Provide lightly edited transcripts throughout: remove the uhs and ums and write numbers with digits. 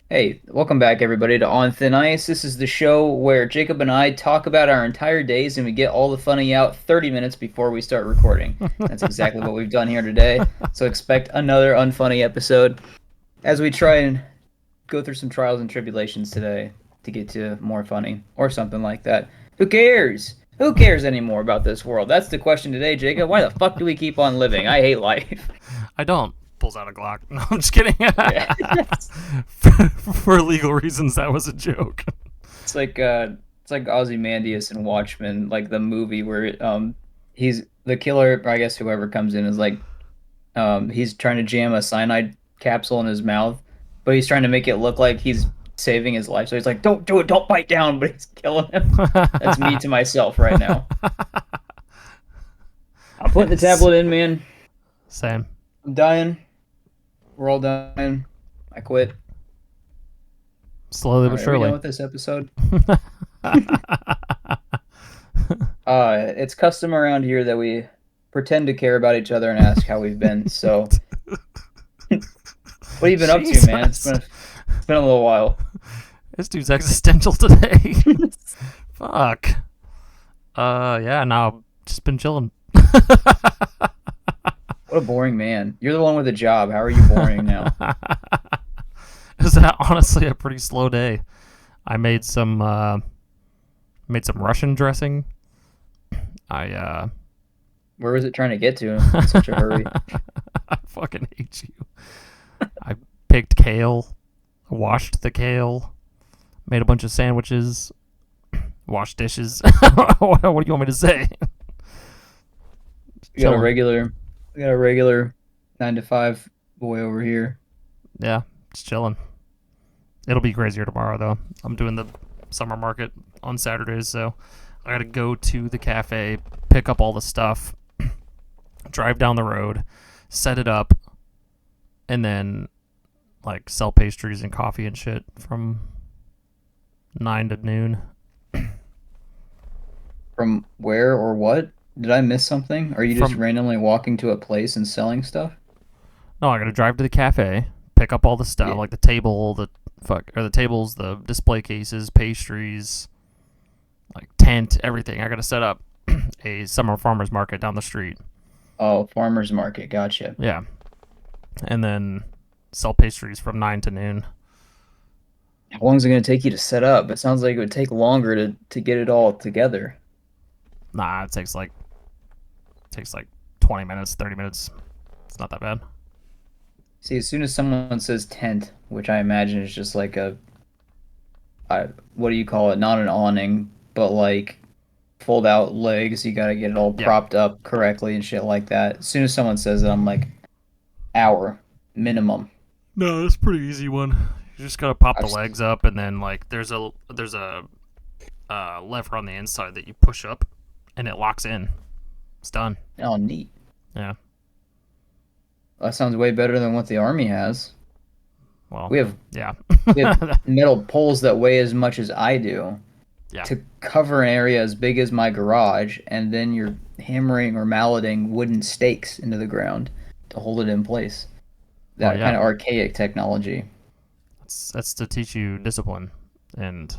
Hey, welcome back everybody to On Thin Ice. This is the show where Jacob and I talk about our entire days and we get all the funny out 30 minutes before we start recording. That's exactly what we've done here today. So expect another unfunny episode as we try and go through some trials and tribulations today to get to more funny or something like that. Who cares? Who cares anymore about this world? That's the question today, Jacob. Why the fuck do we keep on living? I hate life. I don't. Pulls out a Glock. No, I'm just kidding. Yeah. For legal reasons, that was a joke. It's like Ozymandias and Watchmen, like the movie where he's the killer, or I guess whoever comes in is like he's trying to jam a cyanide capsule in his mouth, but he's trying to make it look like he's saving his life. So he's like, "Don't do it, don't bite down," but he's killing him. That's me to myself right now. I'm putting the tablet in, man. Same. I'm dying. We're all dying. I quit. Slowly All but right, are we done surely. with this episode? It's custom around here that we pretend to care about each other and ask how we've been. So, what have you been up to, man? It's been a little while. This dude's existential today. Fuck. Yeah, no, just been chilling. What a boring man. You're the one with a job. How are you boring now? It was honestly a pretty slow day. I made some Russian dressing. I Where was it trying to get to in such a hurry? I fucking hate you. I picked kale, washed the kale, made a bunch of sandwiches, washed dishes. What do you want me to say? We got a Chilling. regular, we got a regular 9 to 5 boy over here. Yeah, just chilling. It'll be crazier tomorrow though. I'm doing the summer market on Saturdays, so I gotta go to the cafe, pick up all the stuff, drive down the road, set it up, and then like sell pastries and coffee and shit from 9 to noon. From where or what? Did I miss something? Are you just From randomly walking to a place and selling stuff? No, I gotta drive to the cafe, pick up all the stuff, Yeah. like the table, the tables, the display cases, pastries, like tent, everything. I gotta set up a summer farmers market down the street. Oh, farmer's market. Gotcha. Yeah, and then sell pastries from 9 to noon. How long is it going to take you to set up? It sounds like it would take longer to get it all together. Nah, it takes like 20 minutes, 30 minutes. It's not that bad. See, as soon as someone says tent, which I imagine is just like what do you call it? Not an awning, but like fold out legs. You got to get it all Yeah. propped up correctly and shit like that. As soon as someone says it, I'm like, hour minimum. No, that's a pretty easy one. You just gotta pop I've, the legs up, and then like there's a lever on the inside that you push up, and it locks in. It's done. oh, neat. Yeah. That sounds way better than what the army has. Well. We have Yeah. we have metal poles that weigh as much as I do Yeah. to cover an area as big as my garage, and then you're hammering or malleting wooden stakes into the ground to hold it in place. Oh That yeah. kind of archaic technology. That's to teach you discipline and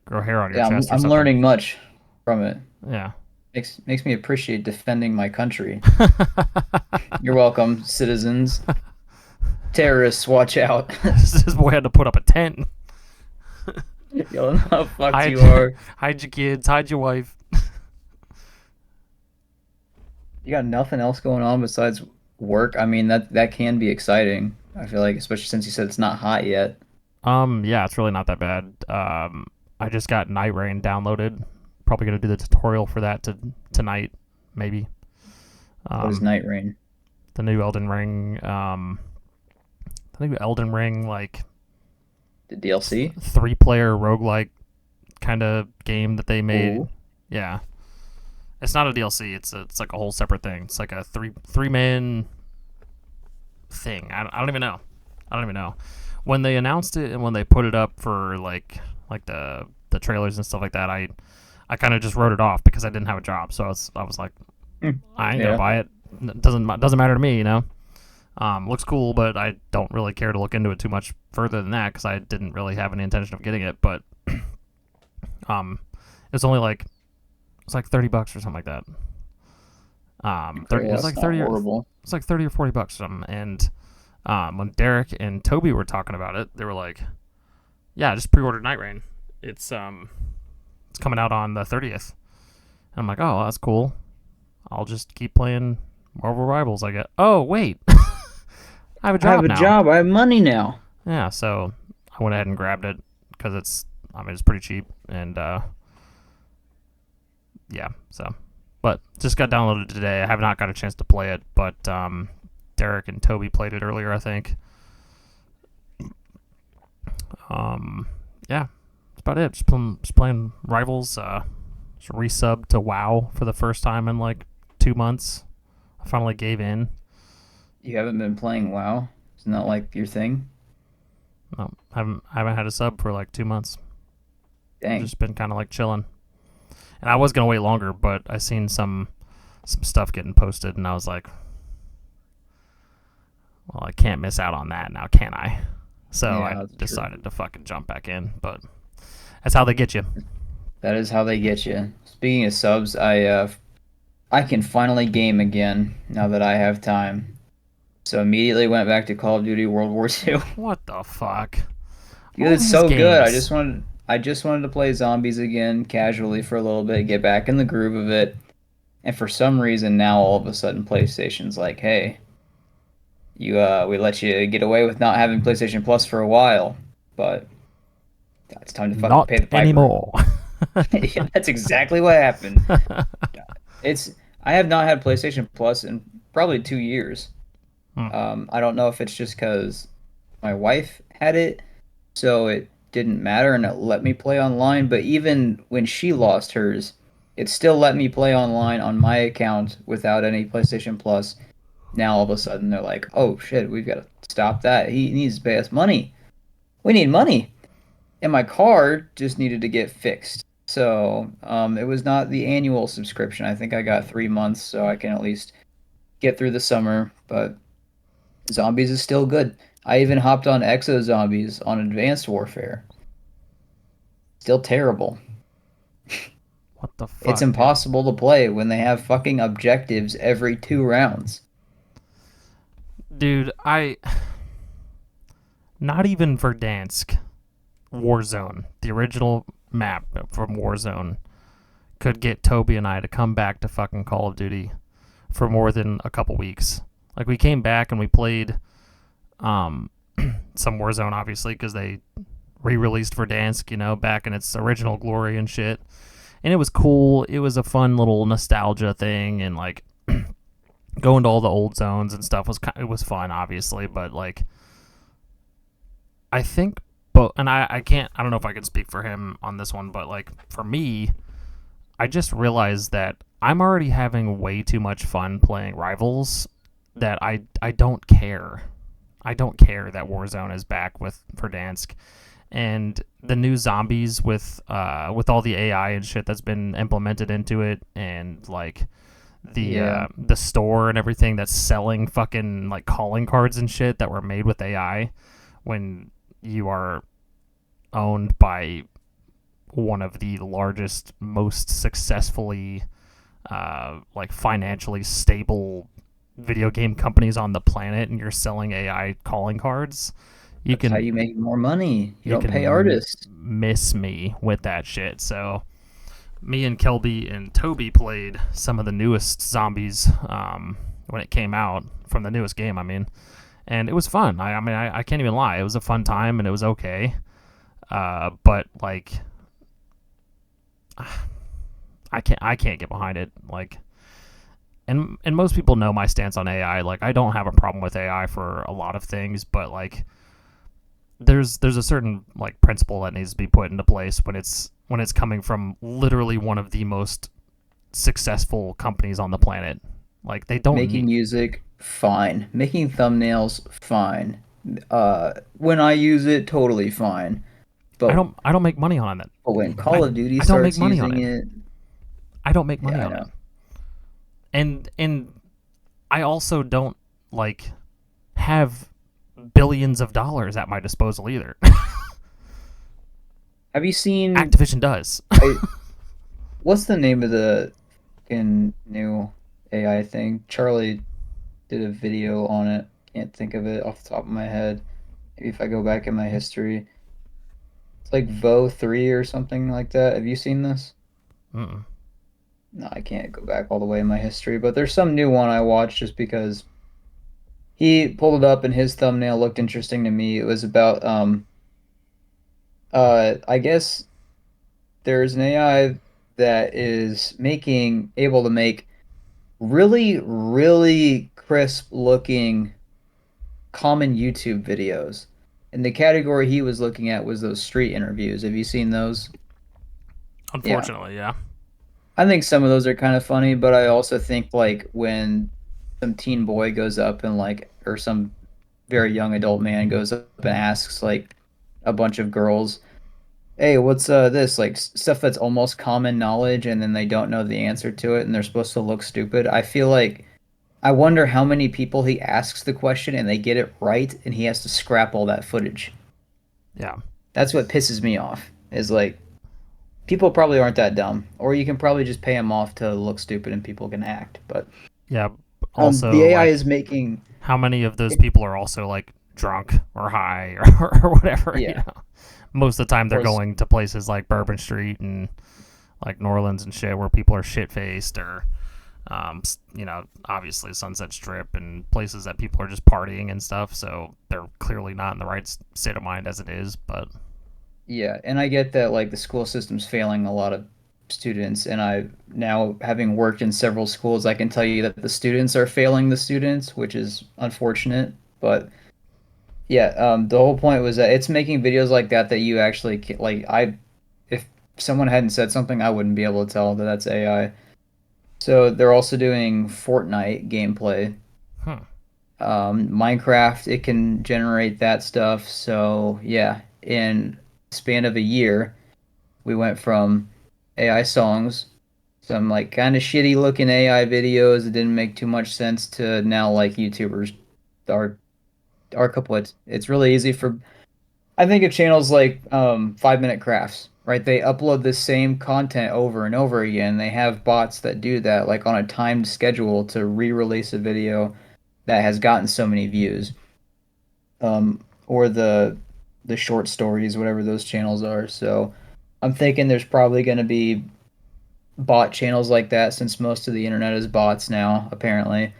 grow hair on your Yeah, I'm, chest or I'm something. learning much from it. Yeah. Makes me appreciate defending my country. You're welcome, citizens. Terrorists, watch out. This boy had to put up a tent. You don't know how fucked Hide, you are. hide your kids. Hide your wife. You got nothing else going on besides work. I mean, that can be exciting. I feel like, especially since you said it's not hot yet. Yeah, it's really not that bad. I just got Night Rain downloaded. Probably gonna do the tutorial for that tonight, maybe. What is Um, Night Rain? the new Elden Ring. The new Elden Ring like The DLC? 3-player roguelike kind of game that they made. Ooh. Yeah, it's not a DLC. It's like a whole separate thing. It's like a three man thing. I don't even know. I don't even know. When they announced it and when they put it up for like the trailers and stuff like that, I kind of just wrote it off because I didn't have a job. So I was like, Hmm. I ain't Yeah. gonna buy it. It doesn't matter to me, you know. Looks cool, but I don't really care to look into it too much further than that because I didn't really have any intention of getting it. But it's only like it's like $30 or something like that. 30, That's not horrible. it's like 30 or $40 or something. And when Derek and Toby were talking about it, they were like, "Yeah, I just pre-ordered Night Rain. It's coming out on the 30th." And I'm like, "Oh, that's cool. I'll just keep playing Marvel Rivals, I guess." Oh, wait. I have a I have job a now. job. I have money now. Yeah, so I went ahead and grabbed it because it's pretty cheap. And yeah, so. But just got downloaded today. I have not got a chance to play it, but Derek and Toby played it earlier, I think. Yeah, that's about it. Just playing Rivals. Just resub to WoW for the first time in like 2 months. I finally gave in. You haven't been playing WoW? Isn't that like your thing? No, I haven't had a sub for like 2 months. Dang. Just been kind of like chilling. And I was gonna wait longer, but I seen some stuff getting posted, and I was like, well, I can't miss out on that now, can I? So Yeah, I that's decided true. to fucking jump back in. But that's how they get you. That is how they get you. Speaking of subs, I can finally game again now that I have time. So immediately went back to Call of Duty World War II. What the fuck? Because All it's these so good. games. I just wanted to play zombies again casually for a little bit, get back in the groove of it. And for some reason now all of a sudden PlayStation's like, "Hey, we let you get away with not having PlayStation Plus for a while, but it's time to fucking pay Not the piper." anymore. Yeah, that's exactly what happened. It's I have not had PlayStation Plus in probably 2 years. Hmm. I don't know if it's just because my wife had it, so it didn't matter and it let me play online. But even when she lost hers, it still let me play online on my account without any PlayStation Plus. Now all of a sudden they're like, "Oh shit, we've got to stop that. He needs to pay us money. We need money." And my car just needed to get fixed. So it was not the annual subscription. I think I got 3 months, so I can at least get through the summer. But Zombies is still good. I even hopped on Exo Zombies on Advanced Warfare. Still terrible. What the It's fuck, dude? impossible to play when they have fucking objectives every 2 rounds. Dude, not even Verdansk Warzone, the original map from Warzone, could get Toby and I to come back to fucking Call of Duty for more than a couple weeks. Like we came back and we played um some Warzone obviously because they re-released Verdansk, back in its original glory and shit. And it was cool. It was a fun little nostalgia thing, and like going to all the old zones and stuff it was fun, obviously. But like, I think, but and I can't. I don't know if I can speak for him on this one, but like for me, I just realized that I'm already having way too much fun playing Rivals that I don't care. I don't care that Warzone is back with Verdansk and the new zombies with all the AI and shit that's been implemented into it, and like Yeah, the store and everything that's selling fucking like calling cards and shit that were made with AI when you are owned by one of the largest, most successfully like financially stable video game companies on the planet, and you're selling AI calling cards. You that's how can you make more money. You you don't pay can artists. miss me with that shit. So me and Kelby and Toby played some of the newest zombies when it came out from the newest game. I mean, and it was fun. I can't even lie. It was a fun time and it was okay. But like, I can't get behind it. Like, and most people know my stance on AI. Like, I don't have a problem with AI for a lot of things, but like, there's a certain like principle that needs to be put into place when it's coming from literally one of the most successful companies on the planet. Like they don't Making need. music, fine. Making thumbnails, fine. When I use it, totally fine. But I don't make money on it. when I Call of Duty I don't make starts money on using it. it, I don't make yeah, money I on it. know. And I also don't like have billions of dollars at my disposal either. Have you seen? Activision does. I, what's the name of the fucking new AI thing? Charlie did a video on it. Can't think of it off the top of my head. Maybe if I go back in my history, it's like Vo 3 or something like that. Have you seen this? Mm-mm. No, I can't go back all the way in my history, but there's some new one I watched just because he pulled it up and his thumbnail looked interesting to me. It was about I guess there's an AI that is making able to make really, really crisp looking common YouTube videos. And the category he was looking at was those street interviews. Have you seen those? Yeah. Unfortunately, yeah. I think some of those are kind of funny, but I also think like when some teen boy goes up and like, or some very young adult man goes up and asks like a bunch of girls, "Hey, what's this?" Like stuff that's almost common knowledge, and then they don't know the answer to it, and they're supposed to look stupid. I feel like I wonder how many people he asks the question and they get it right, and he has to scrap all that footage. Yeah. That's what pisses me off. Is like people probably aren't that dumb, or you can probably just pay them off to look stupid and people can act. But Yeah. the Also, AI like, is making how many of those it, people are also like drunk or high or whatever, you yeah, know? Most of the time they're or going to places like Bourbon Street and like New Orleans and shit where people are shit faced or obviously Sunset Strip and places that people are just partying and stuff. So they're clearly not in the right state of mind as it is. But yeah, and I get that like the school system's failing a lot of students, and I now having worked in several schools, I can tell you that the students are failing the students, which is unfortunate. But yeah, the whole point was that it's making videos like that that you actually like. If someone hadn't said something, I wouldn't be able to tell that that's AI. So they're also doing Fortnite gameplay. huh. Minecraft, it can generate that stuff. So yeah, in span of a year, we went from AI songs, some like kind of shitty looking AI videos that didn't make too much sense to now like YouTubers are kaput. It's really easy for I think of channels like 5 Minute Crafts, right? They upload the same content over and over again. They have bots that do that, like on a timed schedule to re-release a video that has gotten so many views. Or the short stories, whatever those channels are. So I'm thinking there's probably going to be bot channels like that since most of the internet is bots now, apparently.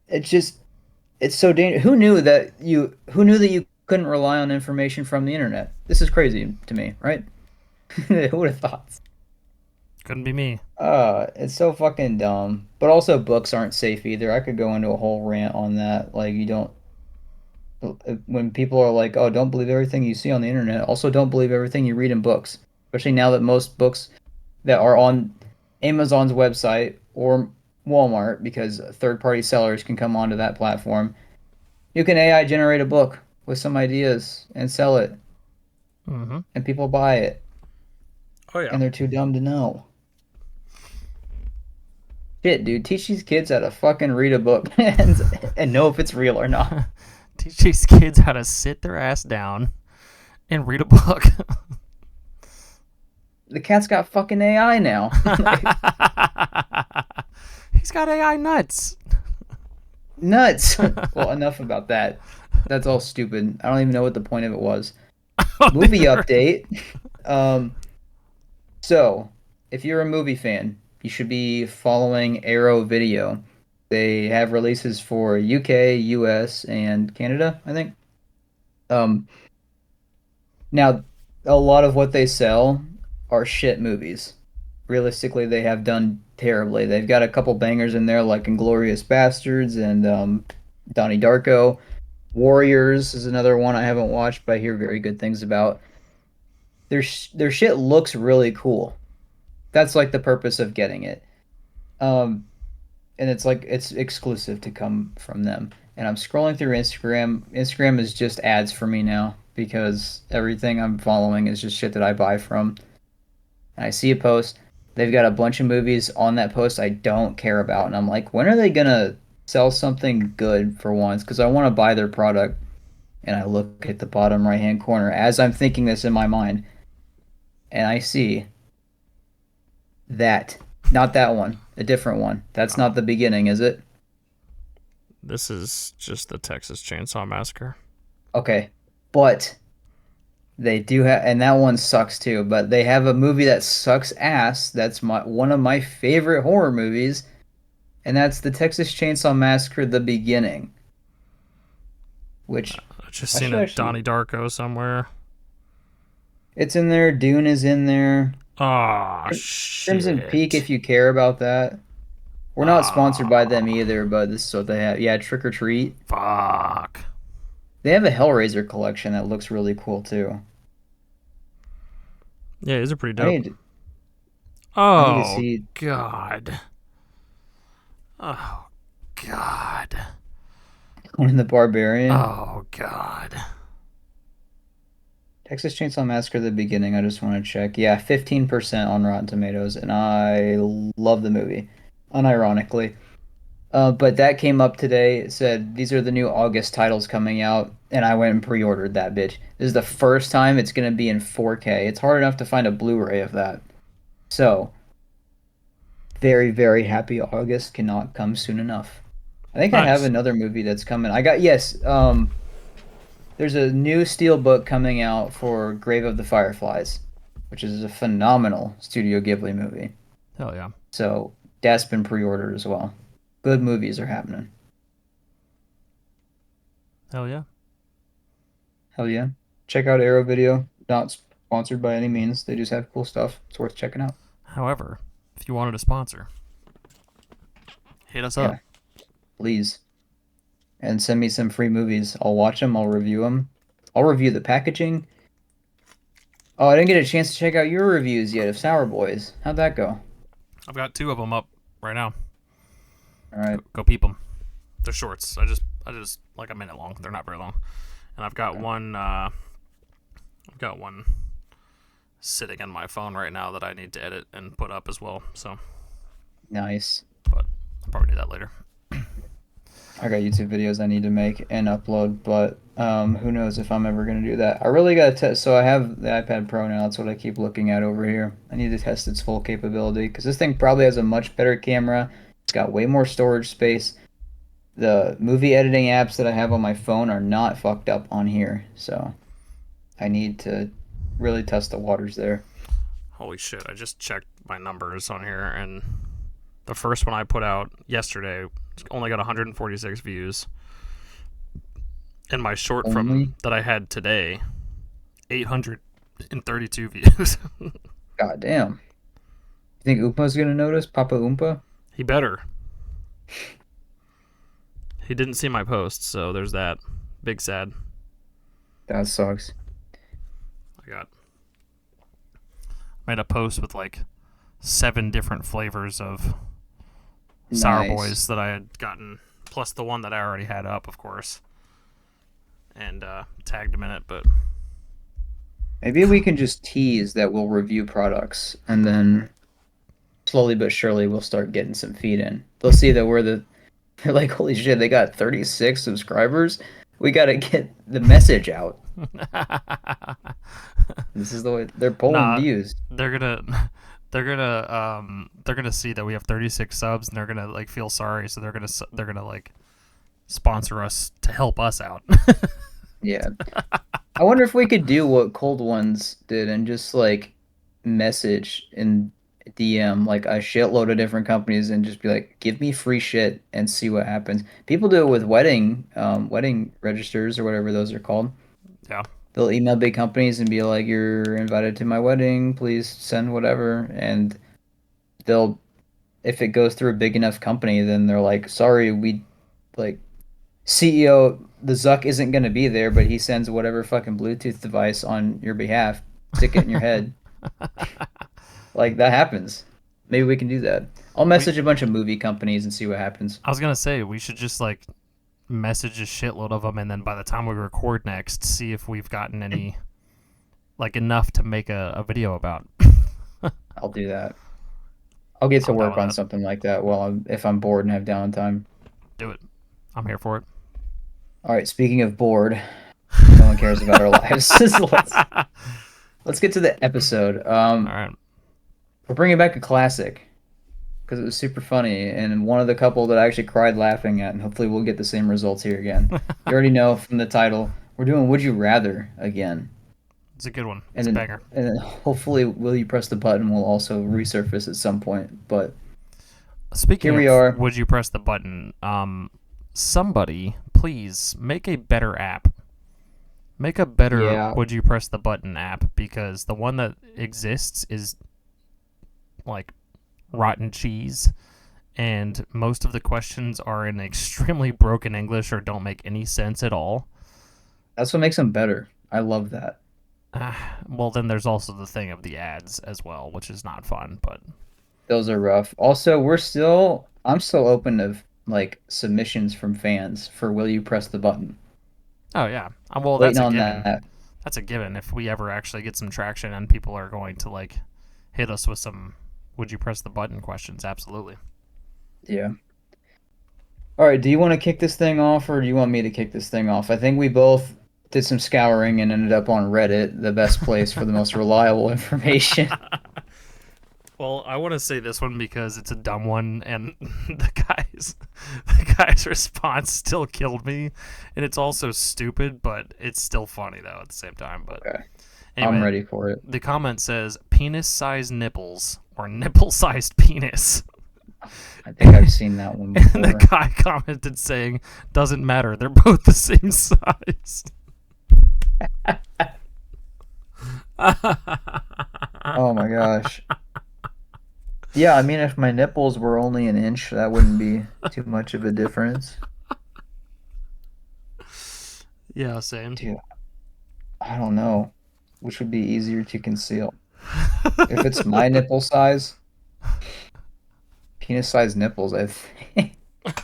It's just it's so dangerous. Who knew that you couldn't rely on information from the internet? This is crazy to me, right? Who would have thought? Couldn't be me. It's so fucking dumb. But also books aren't safe either. I could go into a whole rant on that. Like you don't when people are like, "Oh, don't believe everything you see on the internet." Also don't believe everything you read in books. Especially now that most books that are on Amazon's website or Walmart because third-party sellers can come onto that platform. You can AI generate a book with some ideas and sell it, Mm-hmm. and people buy it, Oh yeah. and they're too dumb to know. Shit, dude, teach these kids how to fucking read a book and know if it's real or not. Teach these kids how to sit their ass down and read a book. The cat's got fucking AI now. He's got AI nuts. Nuts. Well, enough about that. That's all stupid. I don't even know what the point of it was. Movie update. Um, so, if you're a movie fan, you should be following Arrow Video. They have releases for UK, US, and Canada, I think. Um, Now, a lot of what they sell are shit movies. Realistically, they have done terribly. They've got a couple bangers in there, like Inglorious Bastards and Donnie Darko. Warriors is another one I haven't watched, but I hear very good things about. Their shit looks really cool. That's like the purpose of getting it. Um, and it's like it's exclusive to come from them. And I'm scrolling through Instagram. Instagram is just ads for me now because everything I'm following is just shit that I buy from. And I see a post. They've got a bunch of movies on that post I don't care about, and I'm like, when are they gonna sell something good for once because I want to buy their product. And I look at the bottom right hand corner as I'm thinking this in my mind, and I see that. Not that one, a different one. That's Oh, not the beginning, is it? this is just the Texas Chainsaw Massacre. Okay. But they do have, and that one sucks too, but they have a movie that sucks ass. That's one of my favorite horror movies, and that's the Texas Chainsaw Massacre: The Beginning, which I've just I seen should a actually. Donnie Darko somewhere. It's in there. Dune is in there. Oh Crimson Peak, shit. if you care about that. We're not sponsored by them Ah, either, but this is what they have. Yeah, Trick or Treat. fuck. They have a Hellraiser collection that looks really cool too. Yeah, these are pretty I dope. need to, I need to Oh see god. Oh god. Conan the Barbarian. Oh god. Texas Chainsaw Massacre: The Beginning. I just want to check. Yeah, 15% on Rotten Tomatoes, and I love the movie, unironically. But that came up today. It said these are the new August titles coming out, and I went and pre-ordered that bitch. This is the first time it's gonna be in 4K. It's hard enough to find a Blu-ray of that. So, very, very happy August cannot come soon enough. I think I have Nice. another movie that's coming. I got, yes, there's a new Steelbook coming out for Grave of the Fireflies, which is a phenomenal Studio Ghibli movie. Hell yeah. So that's been pre-ordered as well. Good movies are happening. Hell yeah. Hell yeah. Check out Arrow Video. Not sponsored by any means. They just have cool stuff. It's worth checking out. However, if you wanted a sponsor, hit us up. Yeah, please. And send me some free movies. I'll watch them. I'll review them. I'll review the packaging. Oh, I didn't get a chance to check out your reviews yet of Sour Boys. How'd that go? I've got two of them up right now. All right. Go peep them. They're shorts. I just like a minute long. They're not very long. And I've got Okay. one. I've got one sitting on my phone right now that I need to edit and put up as well. So, Nice. but I'll probably do that later. I got YouTube videos I need to make and upload, but who knows if I'm ever gonna do that. I really gotta test. So I have the iPad Pro now. That's what I keep looking at over here. I need to test its full capability because this thing probably has a much better camera. It's got way more storage space. The movie editing apps that I have on my phone are not fucked up on here, so I need to really test the waters there. Holy shit! I just checked my numbers on here, and the first one I put out yesterday only got 146 views, and my short from Only? that I had today, 832 views. God damn. You think Oompa's gonna notice? Papa Oompa? He better. He didn't see my post, so there's that. Big sad. That sucks. I got made a post with like 7 different flavors of sour Nice. boys that I had gotten, plus the one that I already had up, of course, and tagged him in it. But Maybe we can just tease that we'll review products and then slowly but surely we'll start getting some feed in. They'll see that we're the they're like, holy shit, they got 36 subscribers. We gotta get the message out. This is the way they're pulling nah, views. they're gonna they're gonna see that we have 36 subs, and they're gonna like feel sorry, so they're gonna like sponsor us to help us out. Yeah. I wonder if we could do what Cold Ones did and just like message in DM like a shitload of different companies and just be like, give me free shit and see what happens. People do it with wedding registers or whatever those are called. Yeah, They'll email big companies and be like, you're invited to my wedding, please send whatever. And they'll, if it goes through a big enough company, then they're like, sorry, we like CEO, the Zuck isn't going to be there, but he sends whatever fucking Bluetooth device on your behalf. Stick it in your head. Like that happens. Maybe we can do that. I'll we. message a bunch of movie companies and see what happens. I was gonna say we should just like message a shitload of them, and then by the time we record next, see if we've gotten any like enough to make a video about. I'll do that. I'll get to I'm down work with on that. something like that while if I'm bored and have downtime. Do it. I'm here for it. All right, speaking of bored, no one cares about our lives. Let's get to the episode. All right. We're bringing back a classic because it was super funny and one of the couple that I actually cried laughing at, and hopefully we'll get the same results here again. You already know from the title, we're doing Would You Rather again. It's a good one. And It's a then, banger. and then hopefully Will You Press the Button will also resurface at some point. But Speaking here we of, are. would you press the button? Somebody, please make a better app. Make a better Yeah, would you press the button app, because the one that exists is like rotten cheese, and most of the questions are in extremely broken English or don't make any sense at all. that's what makes them better. I love that. Well, then there's also the thing of the ads as well, which is not fun, but Those are rough. Also, I'm still open to like submissions from fans for Will You Press the Button? oh yeah. Well, that's Waiting a on given. that. That's a given if we ever actually get some traction and people are going to like hit us with some would you press the button questions. Absolutely. Yeah. All right, do you want to kick this thing off or do you want me to kick this thing off? I think we both did some scouring and ended up on Reddit, the best place for the most reliable information. Well, I want to say this one because it's a dumb one, and the guy's response still killed me, and it's also stupid, but it's still funny though at the same time. But Okay, I'm anyway, ready for it. the comment says penis-sized nipples or nipple-sized penis. I think I've seen that one And the before. guy commented saying, "Doesn't matter. They're both the same size." Oh my gosh. Yeah, I mean, if my nipples were only an inch, that wouldn't be too much of a difference. Yeah, same. Dude, I don't know. Which would be easier to conceal? If it's my nipple size, penis sized nipples, I think. I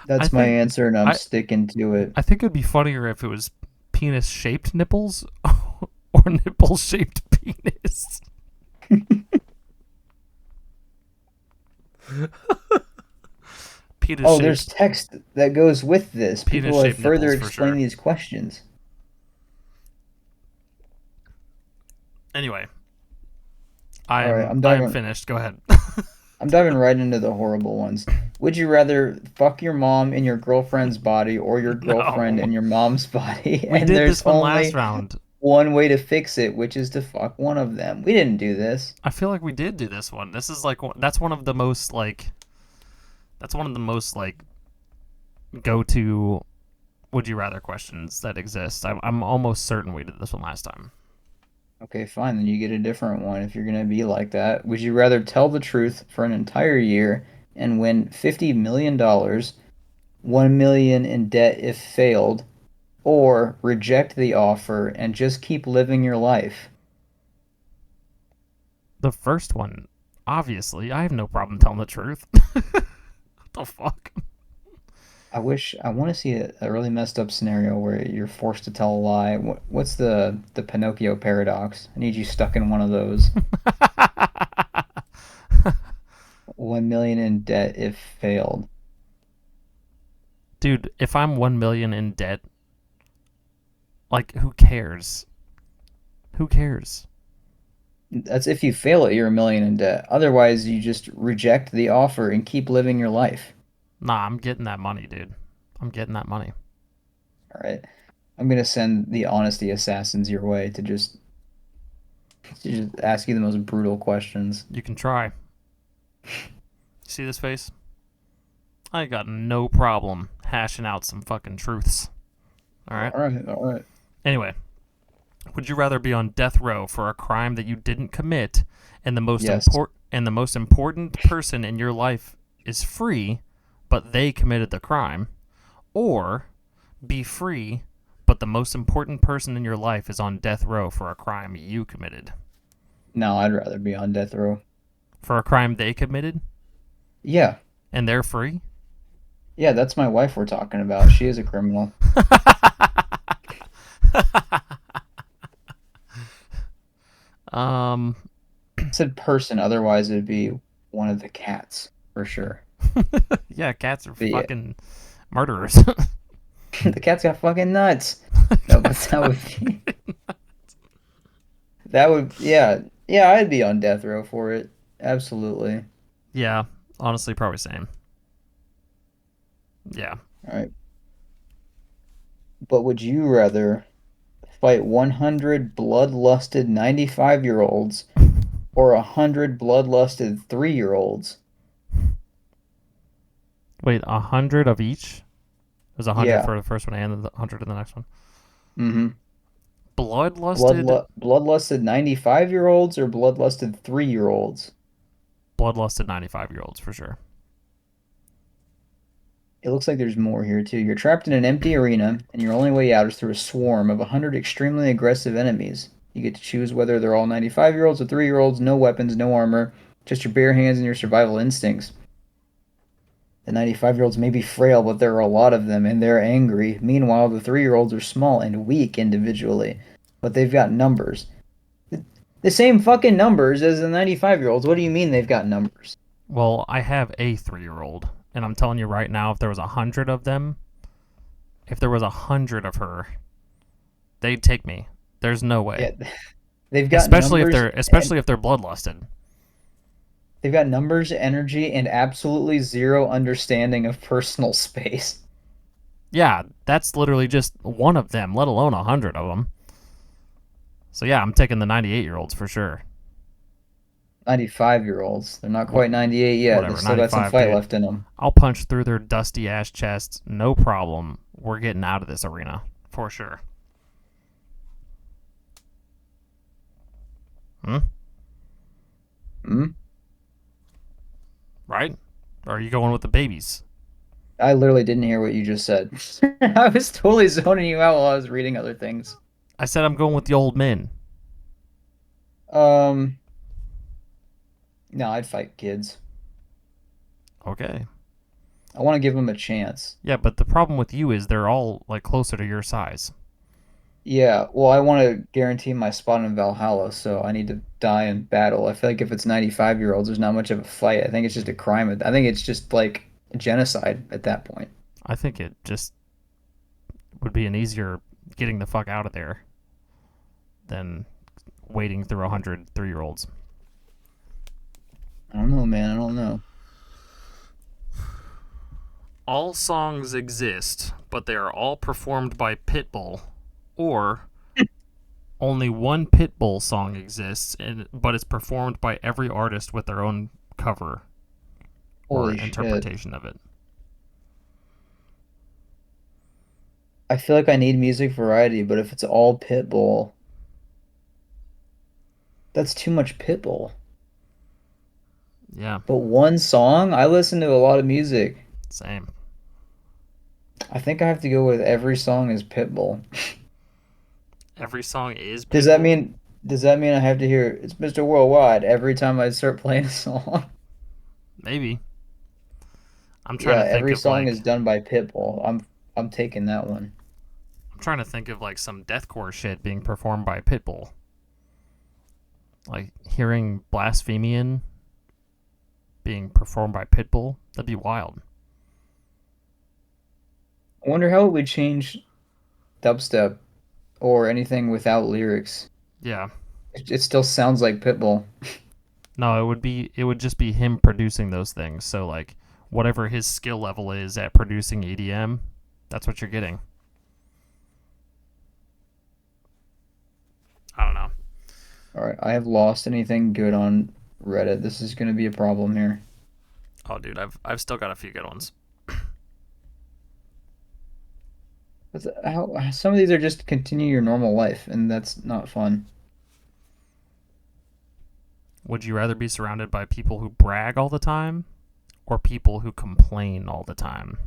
That's my think answer, and I'm I sticking to it. I think it'd be funnier if it was penis-shaped nipples or nipple-shaped penis. Oh, there's Penis-shaped text that goes with this. People have penis-shaped further nipples for explained sure. these questions. Anyway, All right, I am finished. Go ahead. I'm diving right into the horrible ones. Would you rather fuck your mom in your girlfriend's body or your girlfriend No. in your mom's body? We And did there's this one last only round. one way to fix it, which is to fuck one of them. We didn't do this. I feel like we did do this one. This is like that's one of the most like go-to would you rather questions that exist. I'm almost certain we did this one last time. Okay, fine, then you get a different one if you're gonna be like that. Would you rather tell the truth for an entire year and win $50 million, 1 million in debt if failed, or reject the offer and just keep living your life? The first one, obviously, I have no problem telling the truth. What the fuck? I want to see a really messed up scenario where you're forced to tell a lie. What's the Pinocchio paradox? I need you stuck in one of those. 1 million in debt if failed. Dude, if I'm 1 million in debt, like who cares? Who cares? That's if you fail it, you're 1 million in debt. Otherwise, you just reject the offer and keep living your life. Nah, I'm getting that money, dude. I'm getting that money. All right. I'm gonna send the honesty assassins your way to just ask you the most brutal questions. You can try. See this face? I got no problem hashing out some fucking truths. All right. All right, all right. Anyway, would you rather be on death row for a crime that you didn't commit, and Yes. the most important person in your life is free, but they committed the crime, or be free, but the most important person in your life is on death row for a crime you committed? No, I'd rather be on death row. For a crime they committed, Yeah. and they're free? Yeah, that's my wife we're talking about. She is a criminal. um, I said person, otherwise it'd be one one of the cats for sure. Yeah, cats are But yeah, fucking murderers. the cat's got fucking nuts. No, but Cats that got would fucking- be that would yeah, I'd be on death row for it. Absolutely. Yeah, honestly, probably same. Yeah. All right. But would you rather fight 100 bloodlusted 95-year-olds or 100 bloodlusted 3-year-olds? Wait, 100 of each? There's 100 Yeah. for the first one and 100 in the next one. Mm-hmm. Bloodlusted, Bloodlusted 95-year-olds or bloodlusted 3-year-olds? bloodlusted 95-year-olds for sure. It looks like there's more here too. You're trapped in an empty arena, and your only way out is through a swarm of 100 extremely aggressive enemies. You get to choose whether they're all 95-year-olds or 3-year-olds, no weapons, no armor, just your bare hands and your survival instincts. The 95-year-olds may be frail, but there are a lot of them, and they're angry. Meanwhile, the 3-year-olds are small and weak individually, but they've got numbers. The same fucking numbers as the 95-year-olds. What do you mean they've got numbers? Well, I have a 3-year-old, and I'm telling you right now, if there was 100 of them, if there was 100 of her, they'd take me. There's no way. Yeah, they've got Especially if numbers they're and especially if they're bloodlusted. they've got numbers, energy, and absolutely zero understanding of personal space. Yeah, that's literally just one of them, let alone 100 of them. So yeah, I'm taking the 98-year-olds for sure. 95-year-olds. They're not What, quite 98 yet. They whatever, still got some 95, fight dude. left in them. I'll punch through their dusty ass chests, no problem. We're getting out of this arena for sure. Hmm? Hmm? Right? Or are you going with the babies? I literally didn't hear what you just said. I was totally zoning you out while I was reading other things. I said I'm going with the old men. Um, no, I'd fight kids. Okay. I want to give them a chance. Yeah, but the problem with you is they're all like closer to your size. Yeah, well, I want to guarantee my spot in Valhalla, so I need to die in battle. I feel like if it's 95-year-olds, there's not much of a fight. I think it's just a crime. I think it's just like genocide at that point. I think it just would be an easier getting the fuck out of there than waiting through 100 3-year-olds. I don't know, man. I don't know. All songs exist, but they are all performed by Pitbull, or only one Pitbull song exists, but it's performed by every artist with their own cover or Holy shit. interpretation of it. I feel like I need music variety, but if it's all Pitbull, that's too much Pitbull. Yeah, But one song, I listen to a lot of music. same. I think I have to go with every song is Pitbull. Every song is Does that Pitbull? mean does that mean I have to hear it's Mr. Worldwide every time I start playing a song? Maybe. I'm trying Yeah, to think every of song like is done by Pitbull. I'm taking that one. I'm trying to think of like some deathcore shit being performed by Pitbull. Like hearing Blasphemian being performed by Pitbull, that'd be wild. I wonder how it would change dubstep or anything without lyrics. Yeah. It still sounds like Pitbull. No, it would just be him producing those things. So like whatever his skill level is at producing EDM, that's what you're getting. I don't know. All right, I have lost anything good on Reddit. This is going to be a problem here. Oh dude, I've still got a few good ones. How some of these are just continue your normal life, and that's not fun. Would you rather be surrounded by people who brag all the time or people who complain all the time?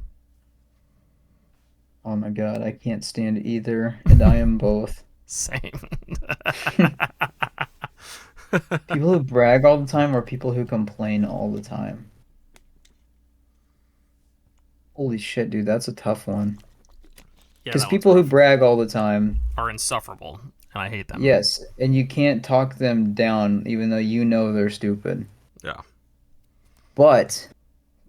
Oh my God, I can't stand either, and I am both. Same. People who brag all the time or people who complain all the time. Holy shit, dude, that's a tough one. Yeah, Because that one's people who rough. brag all the time, Are insufferable, and I hate them. yes, and you can't talk them down even though you know they're stupid. Yeah. But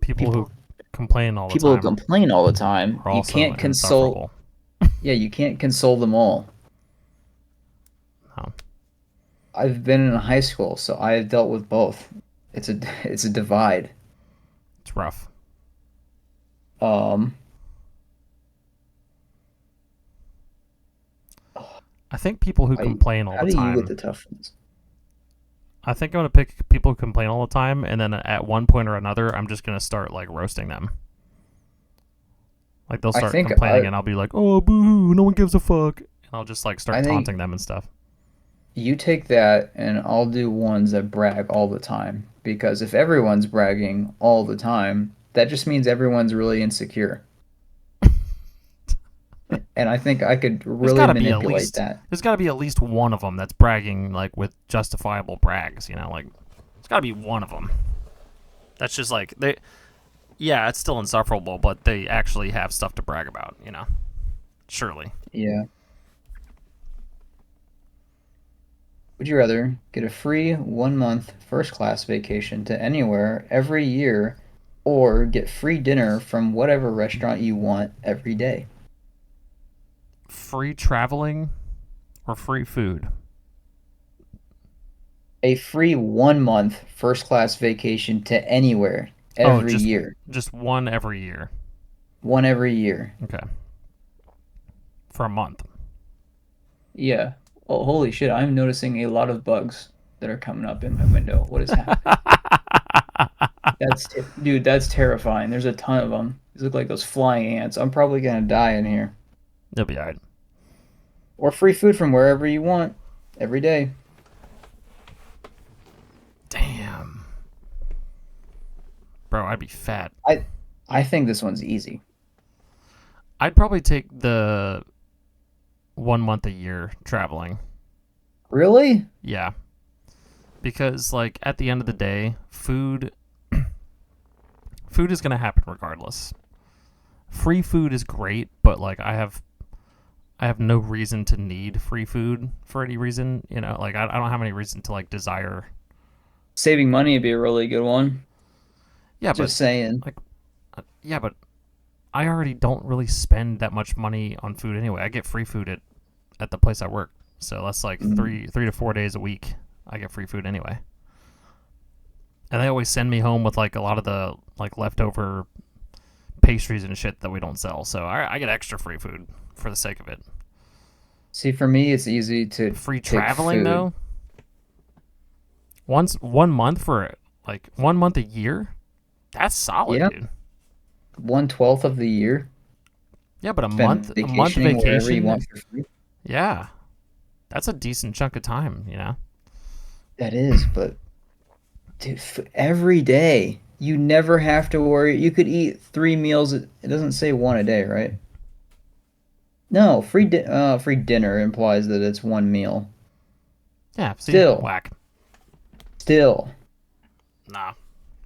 People people who complain all the people who time complain all the time, are you also can't console. insufferable. Yeah, you can't console them all. No. I've been in high school, so I have dealt with both. It's a it's a divide. It's rough. Um, I think people who I complain all how the do you get time. the tough ones? I think I'm gonna pick people who complain all the time, and then at one point or another, I'm just gonna start like roasting them. Like they'll I start think complaining, and I'll be like, "Oh, boo! No one gives a fuck," and I'll just like I start think taunting them and stuff. you take that and I'll do ones that brag all the time because if everyone's bragging all the time, that just means everyone's really insecure. And I think I could There's really gotta be at manipulate least that. there's gotta be at least one of them that's bragging like with justifiable brags. Like there's gotta be one of them. That's just like they. Yeah, it's still insufferable, but they actually have stuff to brag about. Surely. Yeah. Would you rather get a free 1 month first class vacation to anywhere every year or get free dinner from whatever restaurant you want every day? Free traveling or free food? A free 1 month first class vacation to anywhere Oh, every just year. just one every year. One every year. Okay. For a month. Yeah. Oh, holy shit, I'm noticing a lot of bugs that are coming up in my window. What is happening? Dude, that's terrifying. There's a ton of them. These look like those flying ants. I'm probably gonna die in here. You'll be alright. Or free food from wherever you want every day. Damn. Bro, I'd be fat. I think this one's easy. I'd probably take the 1 month a year traveling. Really? Yeah. Because like at the end of the day, food is gonna happen regardless. Free food is great, but like I have no reason to need free food for any reason. Like I don't have any reason to like desire. Saving money would be a really good one. Yeah, but Just saying. like, yeah, but I already don't really spend that much money on food anyway. I get free food at the place I work, so that's like Mm. 3 to 4 days a week. I get free food anyway, and they always send me home with like a lot of the like leftover pastries and shit that we don't sell. So I get extra free food for the sake of it. See, for me, it's easy to Free take traveling food. though, once 1 month for like 1 month a year, that's solid, Yeah, dude. 1/12 of the year Yeah, but a spent month vacationing wherever you vacation, want for free. yeah, that's a decent chunk of time. That is, but dude, every day you never have to worry. You could eat 3 meals. It doesn't say one a day, right? No, free dinner implies that it's one meal. Yeah, see, Still, whack. still. Nah,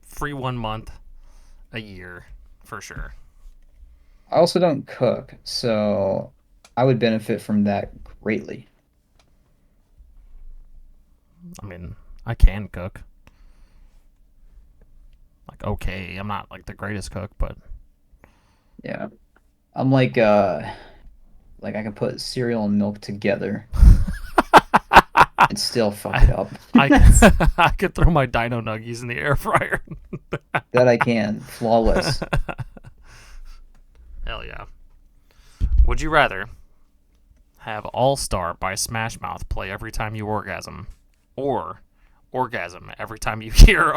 free 1 month a year for sure. I also don't cook, so I would benefit from that greatly. I mean, I can cook. Like, okay, I'm not like the greatest cook, but Yeah. I'm like I can put cereal and milk together and still fuck I, it up. I, I could throw my dino nuggies in the air fryer. That I can. Flawless. Hell yeah. Would you rather have All Star by Smash Mouth play every time you orgasm, or orgasm every time you hear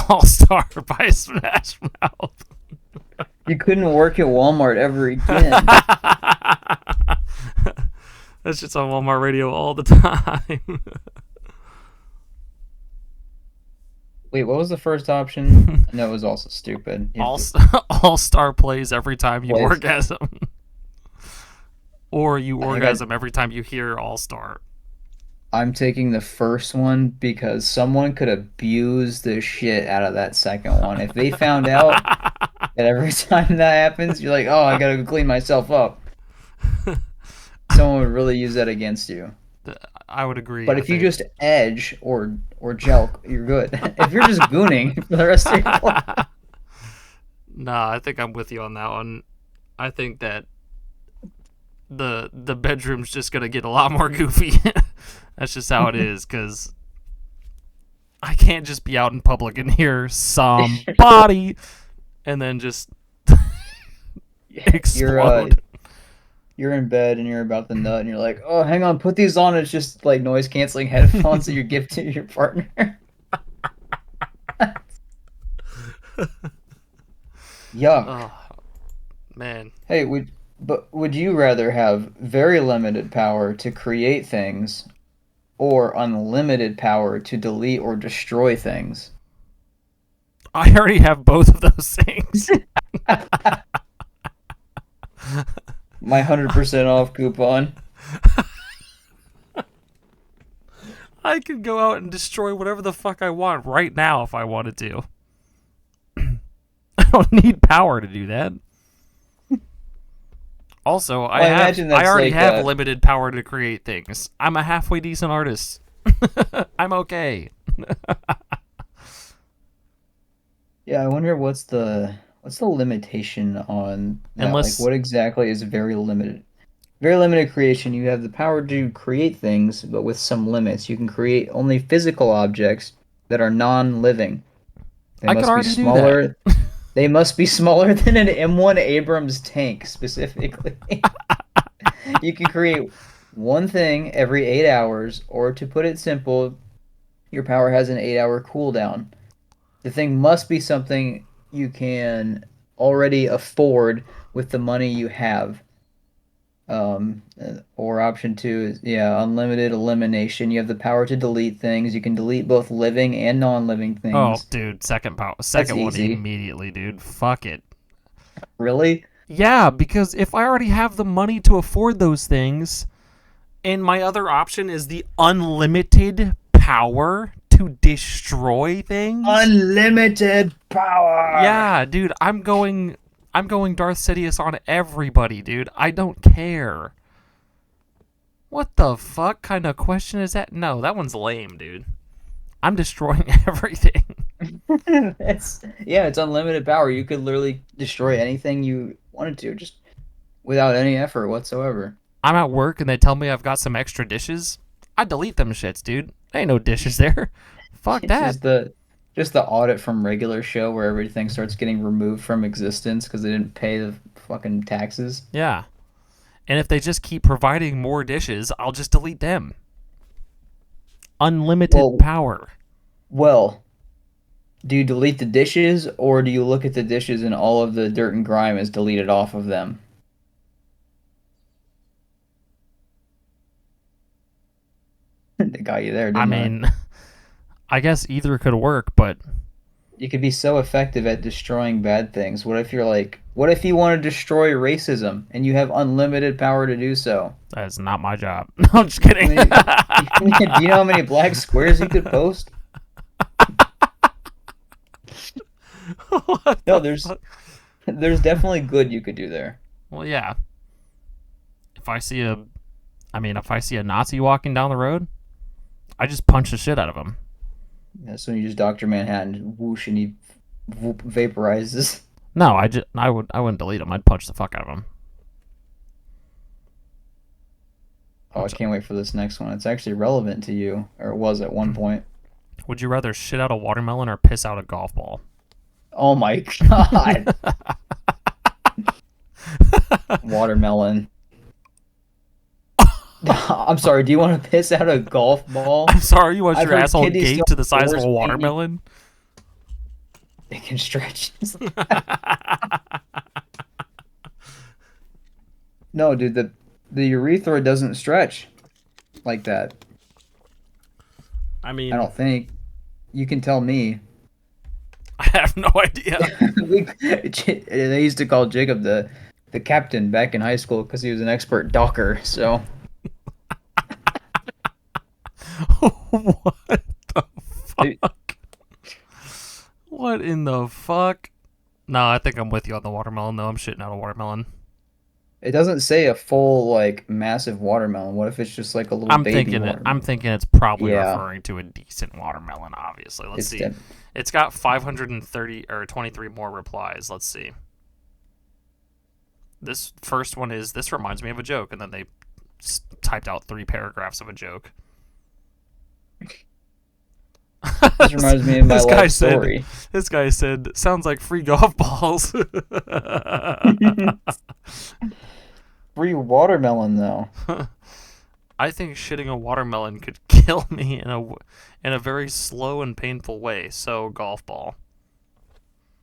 All Star by Smash Mouth? You couldn't work at Walmart ever again. That's just on Walmart radio all the time. Wait, what was the first option? No, it was also stupid. You have All to All Star plays every time you place. orgasm, or you I think I orgasm every time you hear All Star. I'm taking the first one because someone could abuse the shit out of that second one. If they found out that every time that happens, you're like, oh, I gotta go clean myself up. Someone would really use that against you. I would agree. But I if you think. just edge or jelk, you're good. If you're just gooning for the rest of your life, Nah, I think I'm with you on that one. I think that the bedroom's just gonna get a lot more goofy. That's just how it is, because I can't just be out in public and hear somebody and then just you're explode. you're in bed and you're about to nut and you're like, oh, hang on, put these on. It's just like noise canceling headphones that you give to your partner. Yuck. Oh man, Hey, would you rather have very limited power to create things or unlimited power to delete or destroy things? I already have both of those things. My 100% off coupon. I could go out and destroy whatever the fuck I want right now if I wanted to. I don't need power to do that. Also, Well, I imagine I that's already like have limited power to create things. I'm a halfway decent artist. I'm okay. yeah, I wonder what's the limitation on that? Like Unless what exactly is very limited? Very limited creation. You have the power to create things, but with some limits. You can create only physical objects that are non-living. They I could must be already do that. smaller. They must be smaller than an M1 Abrams tank, specifically. You can create one thing every 8 hours, or to put it simple, your power has an 8 hour cooldown. The thing must be something you can already afford with the money you have. Or option two is, yeah, unlimited elimination. You have the power to delete things. You can delete both living and non-living Oh, things. dude, That's second one easy. immediately, dude. Fuck it. Really? Yeah, because if I already have the money to afford those things, and my other option is the unlimited power to destroy things, Unlimited power. yeah, dude, I'm going Darth Sidious on everybody, dude. I don't care. What the fuck kind of question is that? No, that one's lame, dude. I'm destroying everything. It's unlimited power. You could literally destroy anything you wanted to, just without any effort whatsoever. I'm at work and they tell me I've got some extra dishes. I delete them shits, dude. Ain't no dishes there. Fuck It's that. just the audit from regular show where everything starts getting removed from existence because they didn't pay the fucking taxes. Yeah. And if they just keep providing more dishes, I'll just delete them. Unlimited Well, power. well, do you delete the dishes or do you look at the dishes and all of the dirt and grime is deleted off of them? They got you there, I didn't I? mean, I guess either could work, but You could be so effective at destroying bad things. What if you want to destroy racism and you have unlimited power to do so? that's not my job. No, I'm just kidding. Do you know how many black squares you could post? What No, the there's fuck? there's definitely good you could do there. Well, yeah. If I see if I see a Nazi walking down the road, I just punch the shit out of him. That's when you just Dr. Manhattan whoosh and he vaporizes. No, I wouldn't delete him. I'd punch the fuck out of him. Oh, I can't wait for this next one. It's actually relevant to you, or it was at one point. Would you rather shit out a watermelon or piss out a golf ball? Oh my God. Watermelon. I'm sorry, do you want to piss out a golf ball? I'm sorry, you want I've your heard asshole kidney stone gaped to the size of doors a make you watermelon? they can stretch. No, dude, the urethra doesn't stretch like that. I I mean, don't think. You can tell me. I have no idea. They used to call Jacob the captain back in high school because he was an expert docker. So What the they- fuck? What in the fuck? No, I think I'm with you on the watermelon, though. I'm shitting out a watermelon. It doesn't say a full like massive watermelon. What if it's just like a little I'm baby thinking I'm watermelon? thinking it's probably Yeah, referring to a decent watermelon. Obviously, let's it's see. It's got 530 or 23 more replies. Let's see. This first one is this reminds me of a joke, and then they typed out 3 paragraphs of a joke. this reminds me of my this guy life said, story. "This guy said sounds like free golf balls." Free watermelon though. I think shitting a watermelon could kill me in a very slow and painful way. So golf ball.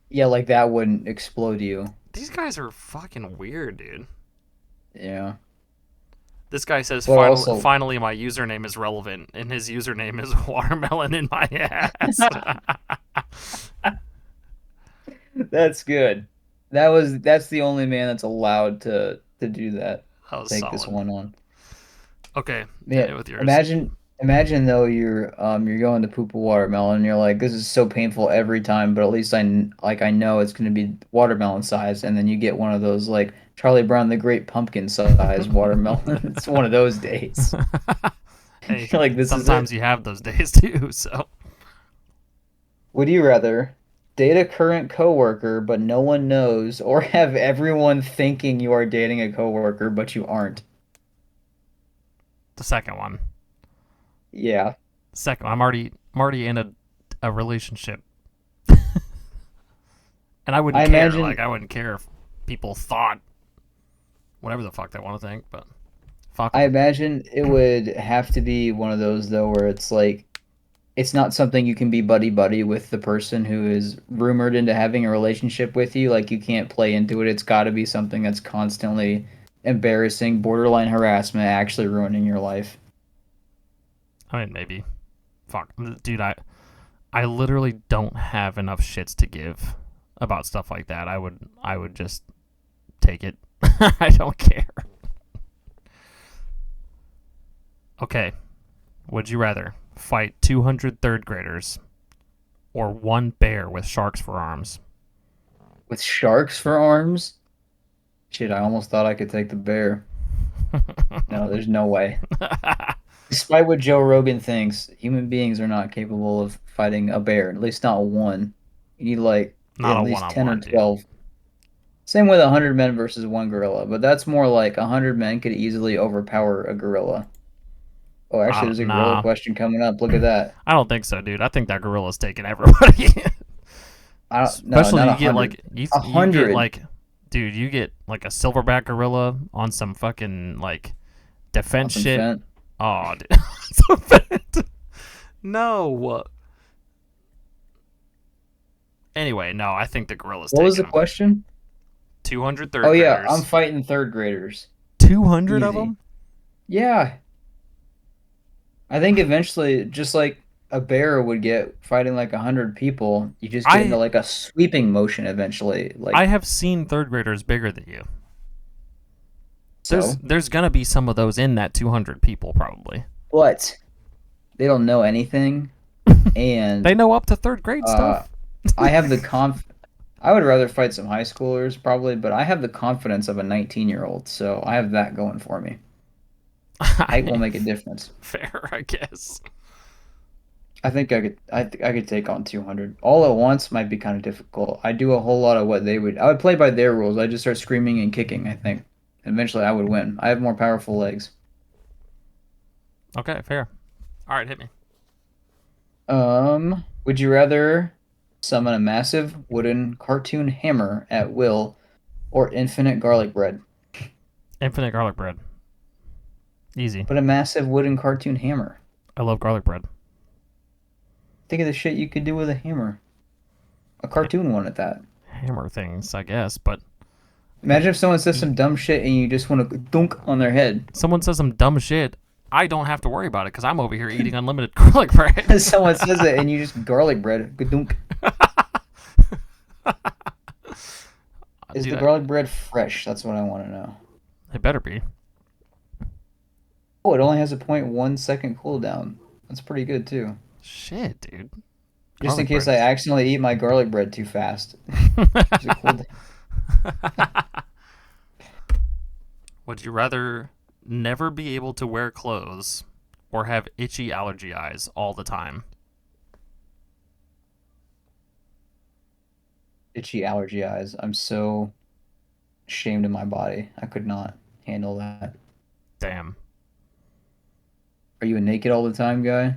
Yeah, like that wouldn't explode you. These guys are fucking weird, dude. Yeah. This guy says, But also, finally, my username is relevant, and his username is watermelon in my ass. that's good. That's the only man that's allowed to do that. That was Take this solid. one on. Okay, hit Yeah, it with yours. imagine though you're going to poop a watermelon and you're like this is so painful every time, but at least I know it's going to be watermelon size, and then you get one of those like Charlie Brown the Great Pumpkin size watermelon. It's one of those days. Hey, You're like this is sometimes it. you have those days too. So Would you rather date a current coworker but no one knows, or have everyone thinking you are dating a coworker but you aren't? the second one. Yeah. Second, I'm already in a relationship, and I wouldn't I care. imagine Like I wouldn't care if people thought whatever the fuck they want to think, but fuck I them. imagine it would have to be one of those though where it's like it's not something you can be buddy buddy with the person who is rumored into having a relationship with you. Like you can't play into it. It's got to be something that's constantly embarrassing, borderline harassment, actually ruining your life. I mean, maybe. Fuck, dude. I literally don't have enough shits to give about stuff like that. I would just take it. I don't care. Okay. Would you rather fight 200 third graders or one bear with sharks for arms? With sharks for arms? Shit, I almost thought I could take the bear. No, there's no way. Despite what Joe Rogan thinks, human beings are not capable of fighting a bear, at least not one. You need like Not at a one least on 10 or one, dude. 12. Same with 100 men versus one gorilla, but that's more like 100 men could easily overpower a gorilla. Oh, I actually, don't, there's a gorilla nah. question coming up. Look at that. I don't think so, dude. I think that gorilla's taking everybody. I don't, no, Especially not you get 100. like A you get 100. like, dude, you get like a silverback gorilla on some fucking like defense Awesome shit. Fent. Oh, dude. So bad. No. Anyway, no, I think the gorilla's What was taking the him. question? 200 Oh third yeah, I'm graders. fighting third graders. 200 of Easy. them? Yeah, I think eventually, just like a bear would get fighting like 100 people, you just get into I like a sweeping motion eventually. I Like have seen third graders bigger than you. so, There's gonna be some of those in that 200 people probably. but they don't know anything, They and know up to third grade uh, stuff. I have the conf. I would rather fight some high schoolers probably, but I have the confidence of a 19-year-old, so I have that going for me. Height will make a difference. Fair, I guess. I think I could take on 200. All at once might be kind of difficult. I do a whole lot of what they would. I would play by their rules. I just start screaming and kicking, I think. Eventually I would win. I have more powerful legs. Okay, fair. All right, hit me. Would you rather summon a massive wooden cartoon hammer at will or infinite garlic bread? Infinite garlic bread. Easy. But a massive wooden cartoon hammer. I love garlic bread. Think of the shit you could do with a hammer. A cartoon one at that. Hammer things, I guess, but Imagine if someone says y- some dumb shit and you just want to dunk on their head. someone says some dumb shit. I don't have to worry about it because I'm over here eating unlimited garlic bread. Someone says it and you just garlic bread. Dunk. Is Dude, the garlic bread fresh? That's what I want to know. it better be. Oh, it only has a 0.1 second cooldown. That's pretty good too. Shit, dude. Just in Garlic case bread I is. accidentally eat my garlic bread too fast. There's a cooldown. Would you rather never be able to wear clothes or have itchy allergy eyes all the time? Itchy allergy eyes. I'm so ashamed of my body. I could not handle that. Damn. Are you a naked all the time guy?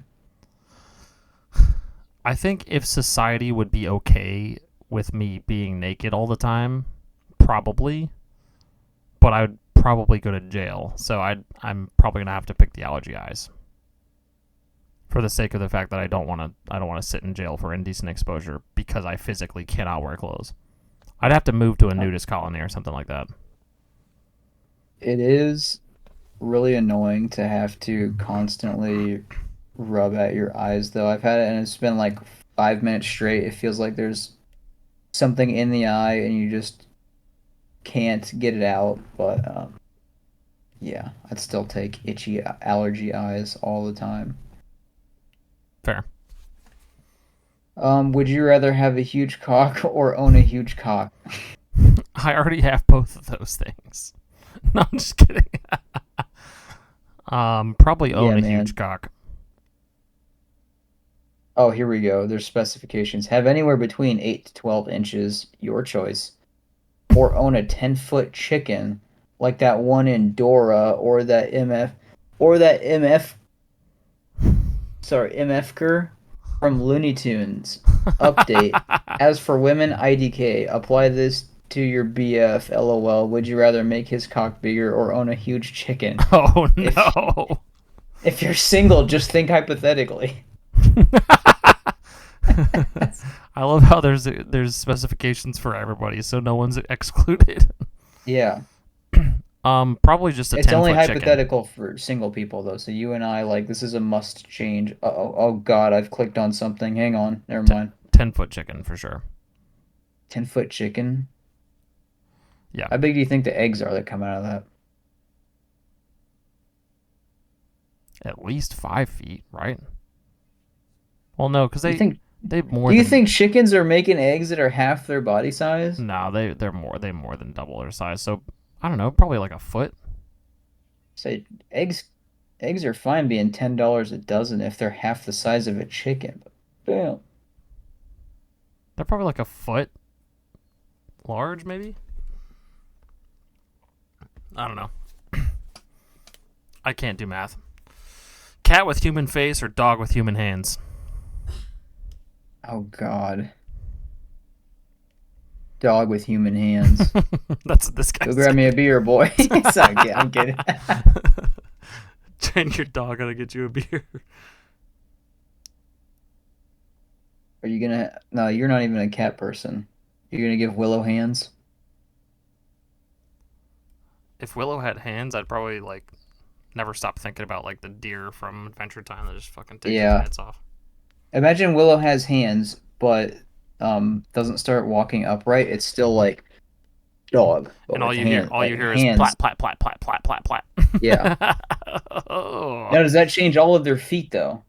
I think if society would be okay with me being naked all the time, probably, but I would probably go to jail. So I'm probably gonna have to pick the allergy eyes for the sake of the fact that I don't want to sit in jail for indecent exposure because I physically cannot wear clothes. I'd have to move to a Uh, nudist colony or something like that. It is really annoying to have to constantly rub at your eyes, though. I've had it and it's been like 5 minutes straight. It feels like there's something in the eye and you just can't get it out. But yeah, I'd still take itchy allergy eyes all the time. Fair. Would you rather have a huge cock or own a huge cock? I already have both of those things. No, I'm just kidding. Probably Yeah, own a huge man. cock. Oh, here we go. There's specifications. Have anywhere between 8 to 12 inches, your choice, or own a 10-foot chicken like that one in Dora or that MFker from Looney Tunes. Update. As for women, IDK. Apply this to your BF. LOL. Would you rather make his cock bigger or own a huge chicken? Oh If no. if you're single, just think hypothetically. I love how there's specifications for everybody, so no one's excluded. Yeah. Probably just a It's ten only foot chicken. hypothetical for single people though. So you and I, like, this is a must change. Oh God, I've clicked on something. Hang on. Never T- mind. 10-foot chicken for sure. 10-foot chicken. Yeah, How big do you think the eggs are that come out of that? at least 5 feet, right? Well, no, because You think they do more you than think chickens are making eggs that are half their body size? no, they more than double their size. So I don't know, probably like a foot. Say eggs are fine being $10 a dozen if they're half the size of a chicken. But damn. They're probably like a foot large, maybe. I don't know. I can't do math. Cat with human face or dog with human hands? Oh God. Dog with human hands. That's what this Go guy's grab me a saying. beer, boy. Sorry, I'm kidding. Train your dog how to get you a beer. Are you gonna? No, you're not even a cat person. You're gonna give Willow hands? If Willow had hands, I'd probably like never stop thinking about like the deer from Adventure Time that just fucking takes his Yeah. mitts off. Imagine Willow has hands, but doesn't start walking upright. It's still like dog, but And with all you hear is hands. plat plat plat plat plat plat plat. Yeah. Oh. Now, does that change all of their feet though?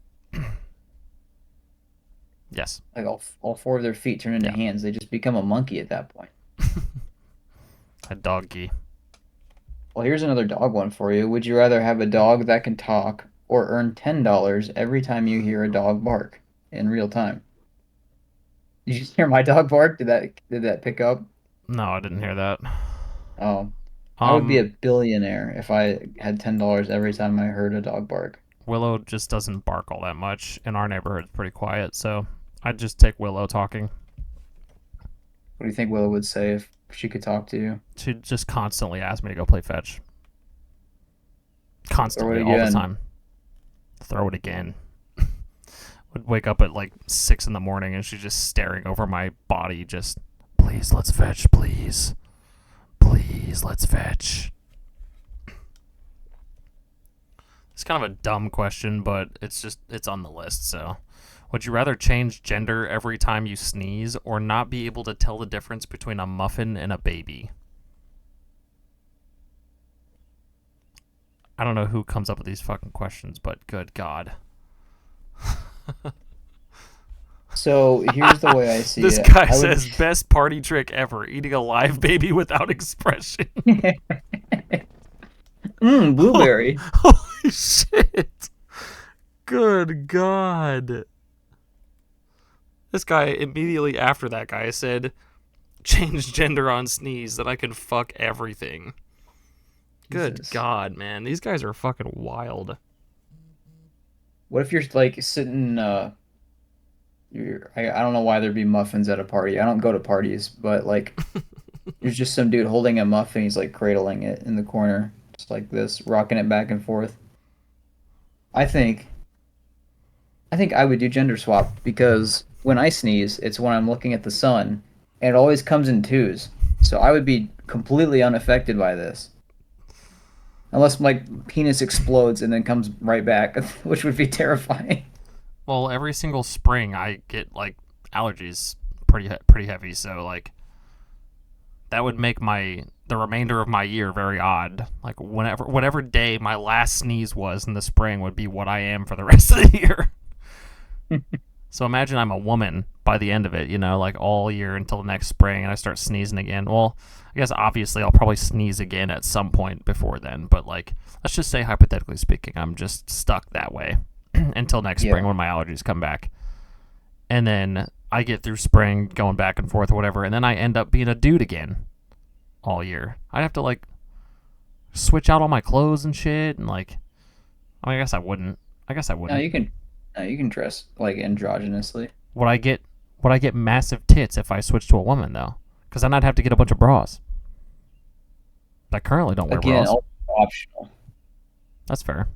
Yes. Like all four of their feet turn into Yeah. hands. They just become a monkey at that point. A doggy. Well, here's another dog one for you. Would you rather have a dog that can talk or earn $10 every time you hear a dog bark in real time? Did you hear my dog bark? Did that pick up? No, I didn't hear that. Oh, I would be a Um, billionaire if I had $10 every time I heard a dog bark. Willow just doesn't bark all that much, and our neighborhood's pretty quiet, so I'd just take Willow talking. What do you think Willow would say if she could talk to you? She'd just constantly ask me to go play fetch. Throw Constantly, it all the again. time. Throw it again. Would wake up at like 6 in the morning, and she's just staring over my body, just, please, let's fetch, please. Please, let's fetch. It's kind of a dumb question, but it's on the list, so. Would you rather change gender every time you sneeze or not be able to tell the difference between a muffin and a baby? I don't know who comes up with these fucking questions, but good God. So here's the way I see This it. guy I would. says best party trick ever, eating a live baby without expression. Blueberry. Holy shit. Good God. This guy, immediately after that guy, said, change gender on sneeze, that I can fuck everything. Good Jesus. God, man. These guys are fucking wild. What if you're like sitting I don't know why there'd be muffins at a party. I don't go to parties, but like there's just some dude holding a muffin, he's like cradling it in the corner, just like this, rocking it back and forth. I think I think I would do gender swap because when I sneeze, it's when I'm looking at the sun, and it always comes in twos. So I would be completely unaffected by this. Unless my penis explodes and then comes right back, which would be terrifying. Well, every single spring I get like allergies pretty heavy, so like that would make my the remainder of my year very odd. Like whatever day my last sneeze was in the spring would be what I am for the rest of the year. So imagine I'm a woman by the end of it, like all year until the next spring, and I start sneezing again. Well, I guess obviously I'll probably sneeze again at some point before then, but like let's just say hypothetically speaking, I'm just stuck that way until next spring Yeah. when my allergies come back. And then I get through spring going back and forth or whatever, and then I end up being a dude again all year. I'd have to like switch out all my clothes and shit, and like I guess I wouldn't. I guess I No, wouldn't. you can no, you can dress like androgynously. Would I get massive tits if I switched to a woman though? Because then I'd have to get a bunch of bras. I currently don't wear Again, bras. all optional. That's fair.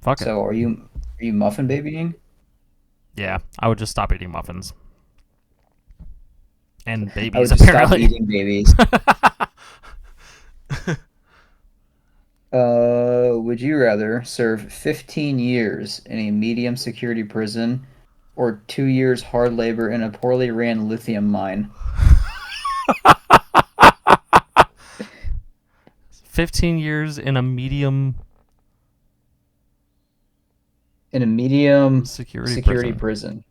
Fuck it. So are you muffin babying? Yeah, I would just stop eating muffins and I would babies just stop apparently. eating babies. Would you rather serve 15 years in a medium security prison or 2 years hard labor in a poorly ran lithium mine? 15 years in a medium In a medium security security prison. prison.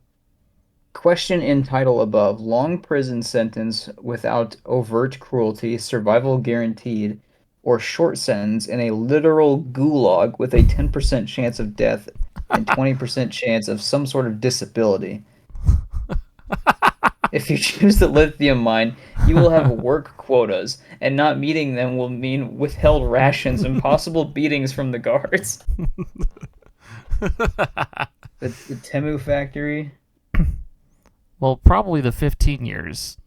Question in title above. Long prison sentence without overt cruelty, survival guaranteed, or short sentence in a literal gulag with a 10% chance of death and 20% chance of some sort of disability. If you choose the lithium mine, you will have work quotas, and not meeting them will mean withheld rations and possible beatings from the guards. The Temu factory. Well, probably the 15 years.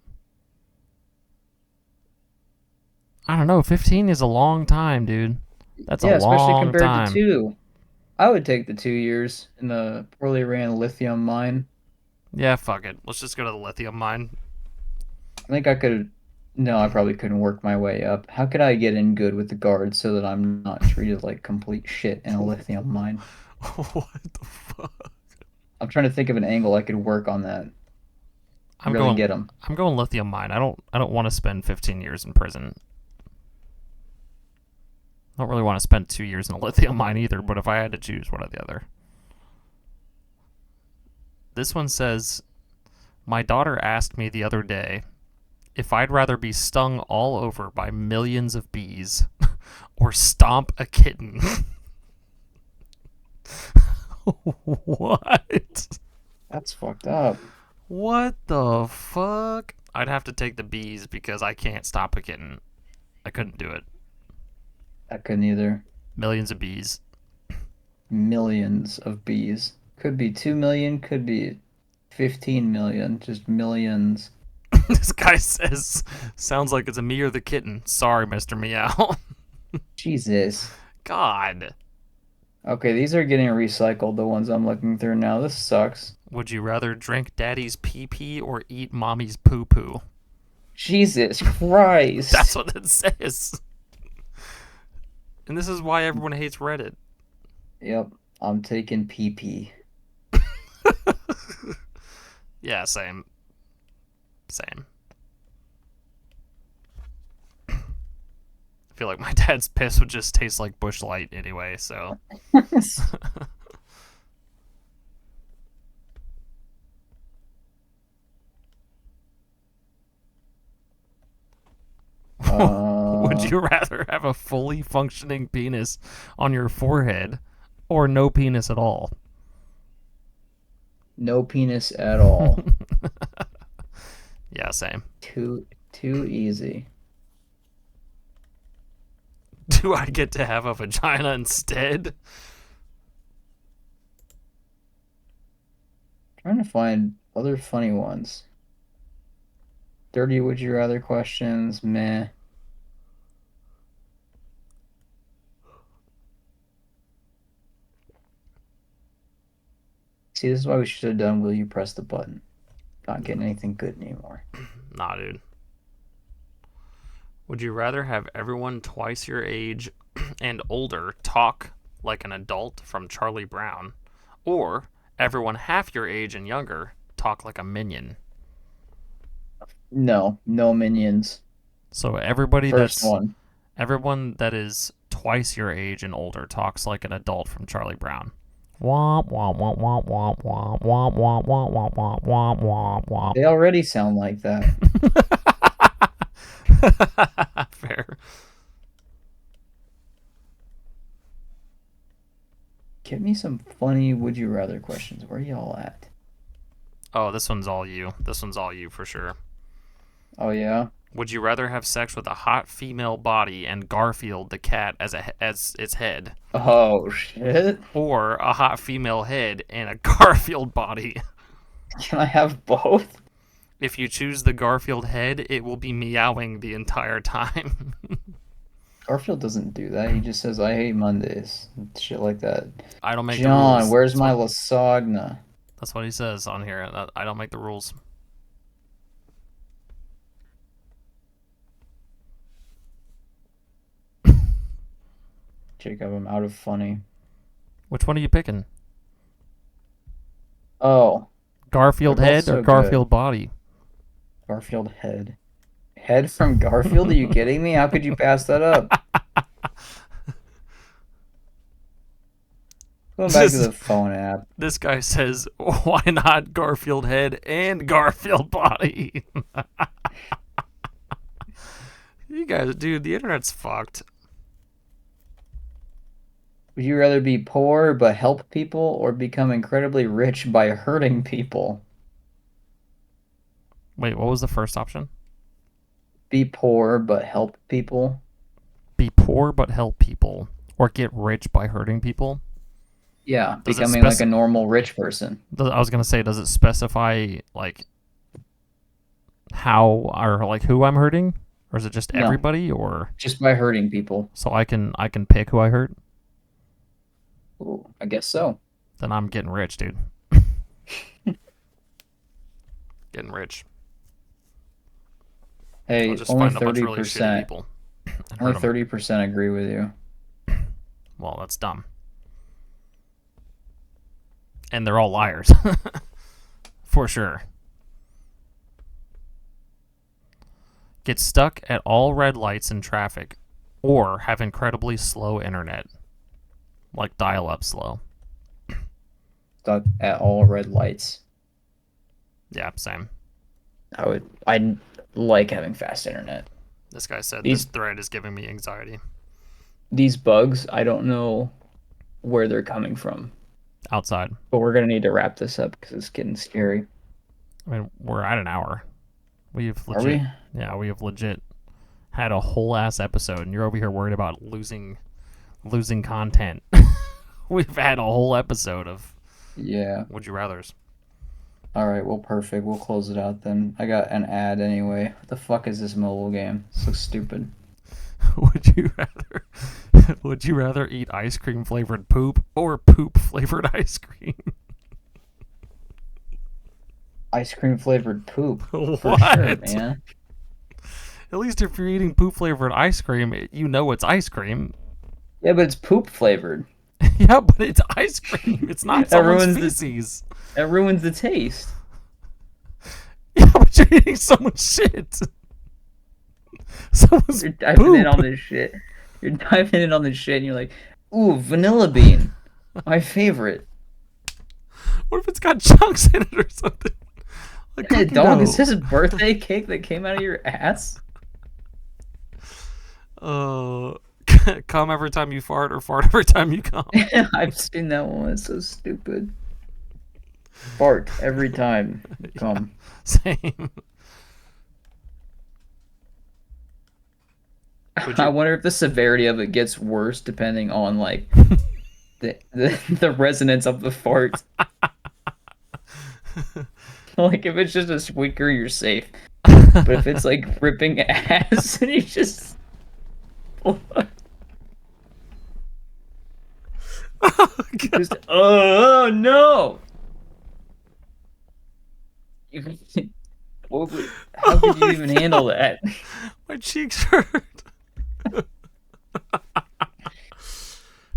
I don't know. 15 is a long time, dude. That's a Yeah, especially long compared to time. two. I would take the 2 years in the poorly ran lithium mine. Yeah, fuck it. Let's just go to the lithium mine. I think I could. No, I probably couldn't work my way up. How could I get in good with the guards so that I'm not treated like complete shit in a lithium mine? What the fuck? I'm trying to think of an angle I could work on that. I'm Really going get them. I'm going lithium mine. I don't want to spend 15 years in prison. I don't really want to spend 2 years in a lithium mine either, but if I had to choose one or the other. This one says, "My daughter asked me the other day if I'd rather be stung all over by millions of bees or stomp a kitten." What? That's fucked up. What the fuck? I'd have to take the bees because I can't stop a kitten. I couldn't do it. I couldn't either. Millions of bees. Millions of bees. Could be 2 million, could be 15 million, just millions. This guy says, sounds like it's a me or the kitten. Sorry, Mr. Meow. Jesus. God. Okay, these are getting recycled, the ones I'm looking through now. This sucks. Would you rather drink daddy's pee pee or eat mommy's poo poo? Jesus That's Christ. what it says. And this is why everyone hates Reddit. Yep, I'm taking PP. Yeah, same. Same. I feel like my dad's piss would just taste like Bush Light anyway, so. Would Would you rather have a fully functioning penis on your forehead or no penis at all? No penis at all. Yeah, same. Too easy. Do I get to have a vagina instead? Trying to find other funny ones. Dirty would you rather questions, meh. See, this is why we should have done will you press the button. Not getting anything good anymore. Nah, dude. Would you rather have everyone twice your age and older talk like an adult from Charlie Brown, or everyone half your age and younger talk like a minion? No minions. So everybody First that's one. everyone that is twice your age and older talks like an adult from Charlie Brown. Womp womp womp womp womp womp womp womp womp womp womp womp womp womp. They already sound like that. Fair. Give me some funny would you rather questions. Where are y'all at? Oh, this one's all you. This one's all you for sure. Oh yeah. Would you rather have sex with a hot female body and Garfield the cat as its head, Oh shit. or a hot female head and a Garfield body? Can I have both? If you choose the Garfield head, it will be meowing the entire time. Garfield doesn't do that. He just says I hate Mondays. Shit like that. I don't make the John, rules. where's my lasagna? That's what he says on here. I don't make the rules. Jacob, I'm out of funny. Which one are you picking? Oh, Garfield They're both head so or Garfield body? Garfield head. Head from Garfield? Are you kidding me? How could you pass that up? Going back to the phone app. This guy says, why not Garfield head and Garfield body? You guys, dude, the internet's fucked. Would you rather be poor but help people or become incredibly rich by hurting people? Wait, what was the first option? Be poor but help people? Be poor but help people, or get rich by hurting people? Yeah, Does it becoming like a normal rich person. I was gonna say, does it specify like how or like who I'm hurting, or is it just No. everybody, or Just by hurting people. so I can pick who I hurt? Ooh, I guess so. Then I'm getting rich, dude. Getting rich. Hey, I'll just only find a bunch of really shitty 30%. people. and Only hurt 'em. 30% agree with you. Well, that's dumb. And they're all liars. For sure. Get stuck at all red lights in traffic, or have incredibly slow internet. Like dial-up slow. Stuck at all red lights. Yeah, same. I'd like having fast internet. This guy said These- this thread is giving me anxiety. These bugs, I don't know where they're coming from. Outside. But we're gonna need to wrap this up because it's getting scary. I mean, we're at an hour. We've Are legit, we? yeah, we have legit had a whole ass episode, and you're over here worried about losing content. We've had a whole episode of Yeah. Would You Rathers. All right. Well, perfect. We'll close it out then. I got an ad anyway. What the fuck is this mobile game? It's so stupid. Would you rather eat ice cream flavored poop or poop flavored ice cream? Ice cream flavored poop. For What? sure, man. At least if you're eating poop flavored ice cream, you know it's ice cream. Yeah, but it's poop flavored. Yeah, but it's ice cream. It's not That ruins someone's the- feces. That ruins the taste. Yeah, but you're eating someone's shit. Someone's You're diving poop. in on this shit. You're diving in on this shit, and you're like, "Ooh, vanilla bean, my favorite." What if it's got chunks in it or something? Like Hey, cookie dog, dough. is this a birthday cake that came out of your ass? Uh, come every time you fart or fart every time you come. I've seen that one. It's so stupid. Fart every time you Yeah, come. same. Would I you? wonder if the severity of it gets worse depending on like the resonance of the fart. Like if it's just a squeaker, you're safe. But if it's like ripping ass and you just Oh, just God. oh no. You, how Oh could you my even handle God. that? My cheeks hurt.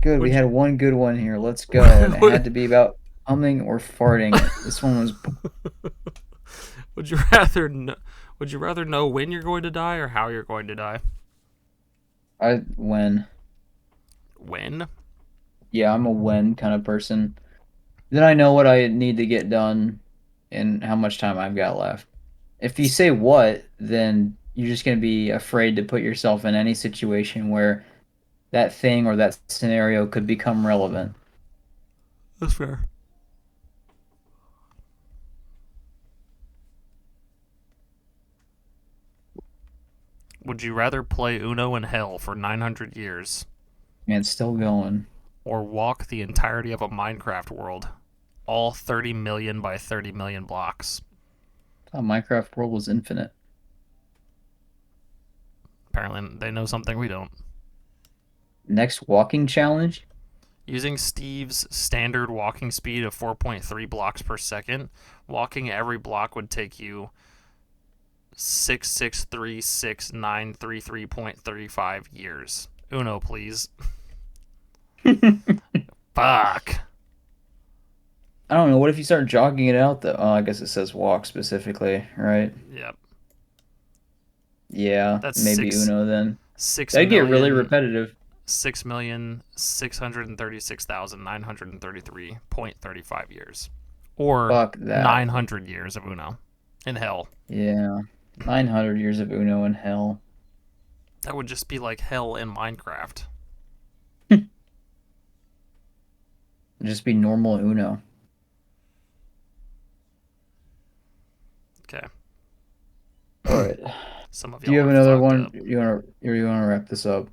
Good, we Would you? had one good one here. Let's go. And it had Would, to be about humming or farting. This one was would you rather? Would you rather know when you're going to die or how you're going to die? I when. When? Yeah, I'm a when kind of person. Then I know what I need to get done and how much time I've got left. If you say what, then you're just going to be afraid to put yourself in any situation where that thing or that scenario could become relevant. That's fair. Would you rather play Uno in hell for 900 years Man, it's still going. or walk the entirety of a Minecraft world, all 30 million by 30 million blocks? Oh, Minecraft World was infinite. Apparently, they know something we don't. Next walking challenge? Using Steve's standard walking speed of 4.3 blocks per second, walking every block would take you 6636933.35 years. Uno, please. Fuck. I don't know. What if you start jogging it out though? Oh, I guess it says walk specifically, right? Yep. Yeah, That's maybe six Uno then. six That'd get really million repetitive. 6,636,933.35 years, or Fuck that. 900 years of Uno in hell. Yeah. 900 years of Uno in hell. That would just be like hell in Minecraft. Just be normal Uno. Okay, All right. some of Do you y'all have are another fucked one? up. You wanna wrap this up?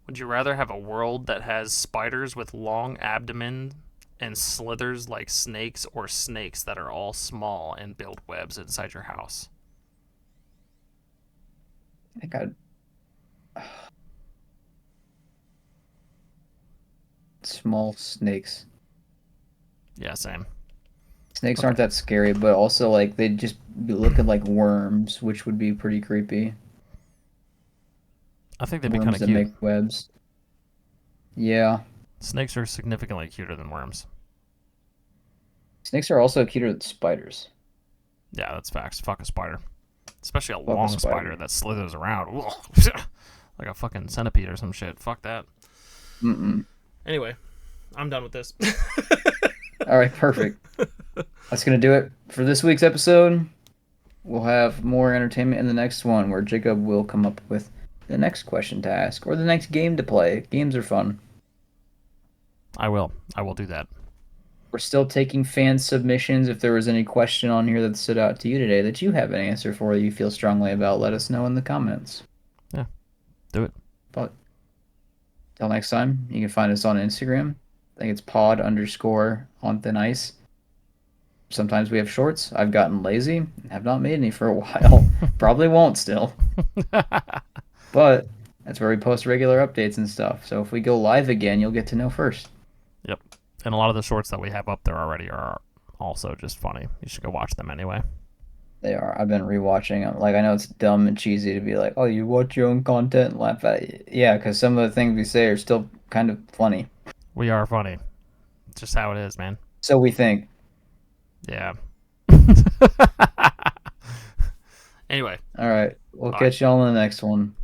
Would you rather have a world that has spiders with long abdomen and slithers like snakes, or snakes that are all small and build webs inside your house? I think I'd small snakes. Yeah, same. Snakes Okay. aren't that scary, but also like they'd just be looking like worms, which would be pretty creepy. I think they'd be kind Worms of that cute. make webs. Yeah. Snakes are significantly cuter than worms. Snakes are also cuter than spiders. Yeah, that's facts. Fuck a spider. Especially a Fuck a long spider spider. that slithers around. Like a fucking centipede or some shit. Fuck that. Mm-mm. Anyway, I'm done with this. All right, perfect. That's gonna do it for this week's episode. We'll have more entertainment in the next one where Jacob will come up with the next question to ask or the next game to play. Games are fun. I will. I will do that. We're still taking fan submissions. If there was any question on here that stood out to you today that you have an answer for or you feel strongly about, let us know in the comments. Yeah, do it. But till next time, you can find us on Instagram. I think it's pod underscore on thin ice. Sometimes we have shorts. I've gotten lazy and have not made any for a while. Probably won't still. But that's where we post regular updates and stuff. So if we go live again, you'll get to know first. Yep. And a lot of the shorts that we have up there already are also just funny. You should go watch them anyway. They are. I've been rewatching them. Like I know it's dumb and cheesy to be like, "Oh, you watch your own content and laugh at it." Yeah, because some of the things we say are still kind of funny. We are funny. It's just how it is, man. So we think. Yeah. Anyway, All right, we'll bye. catch y'all in the next one.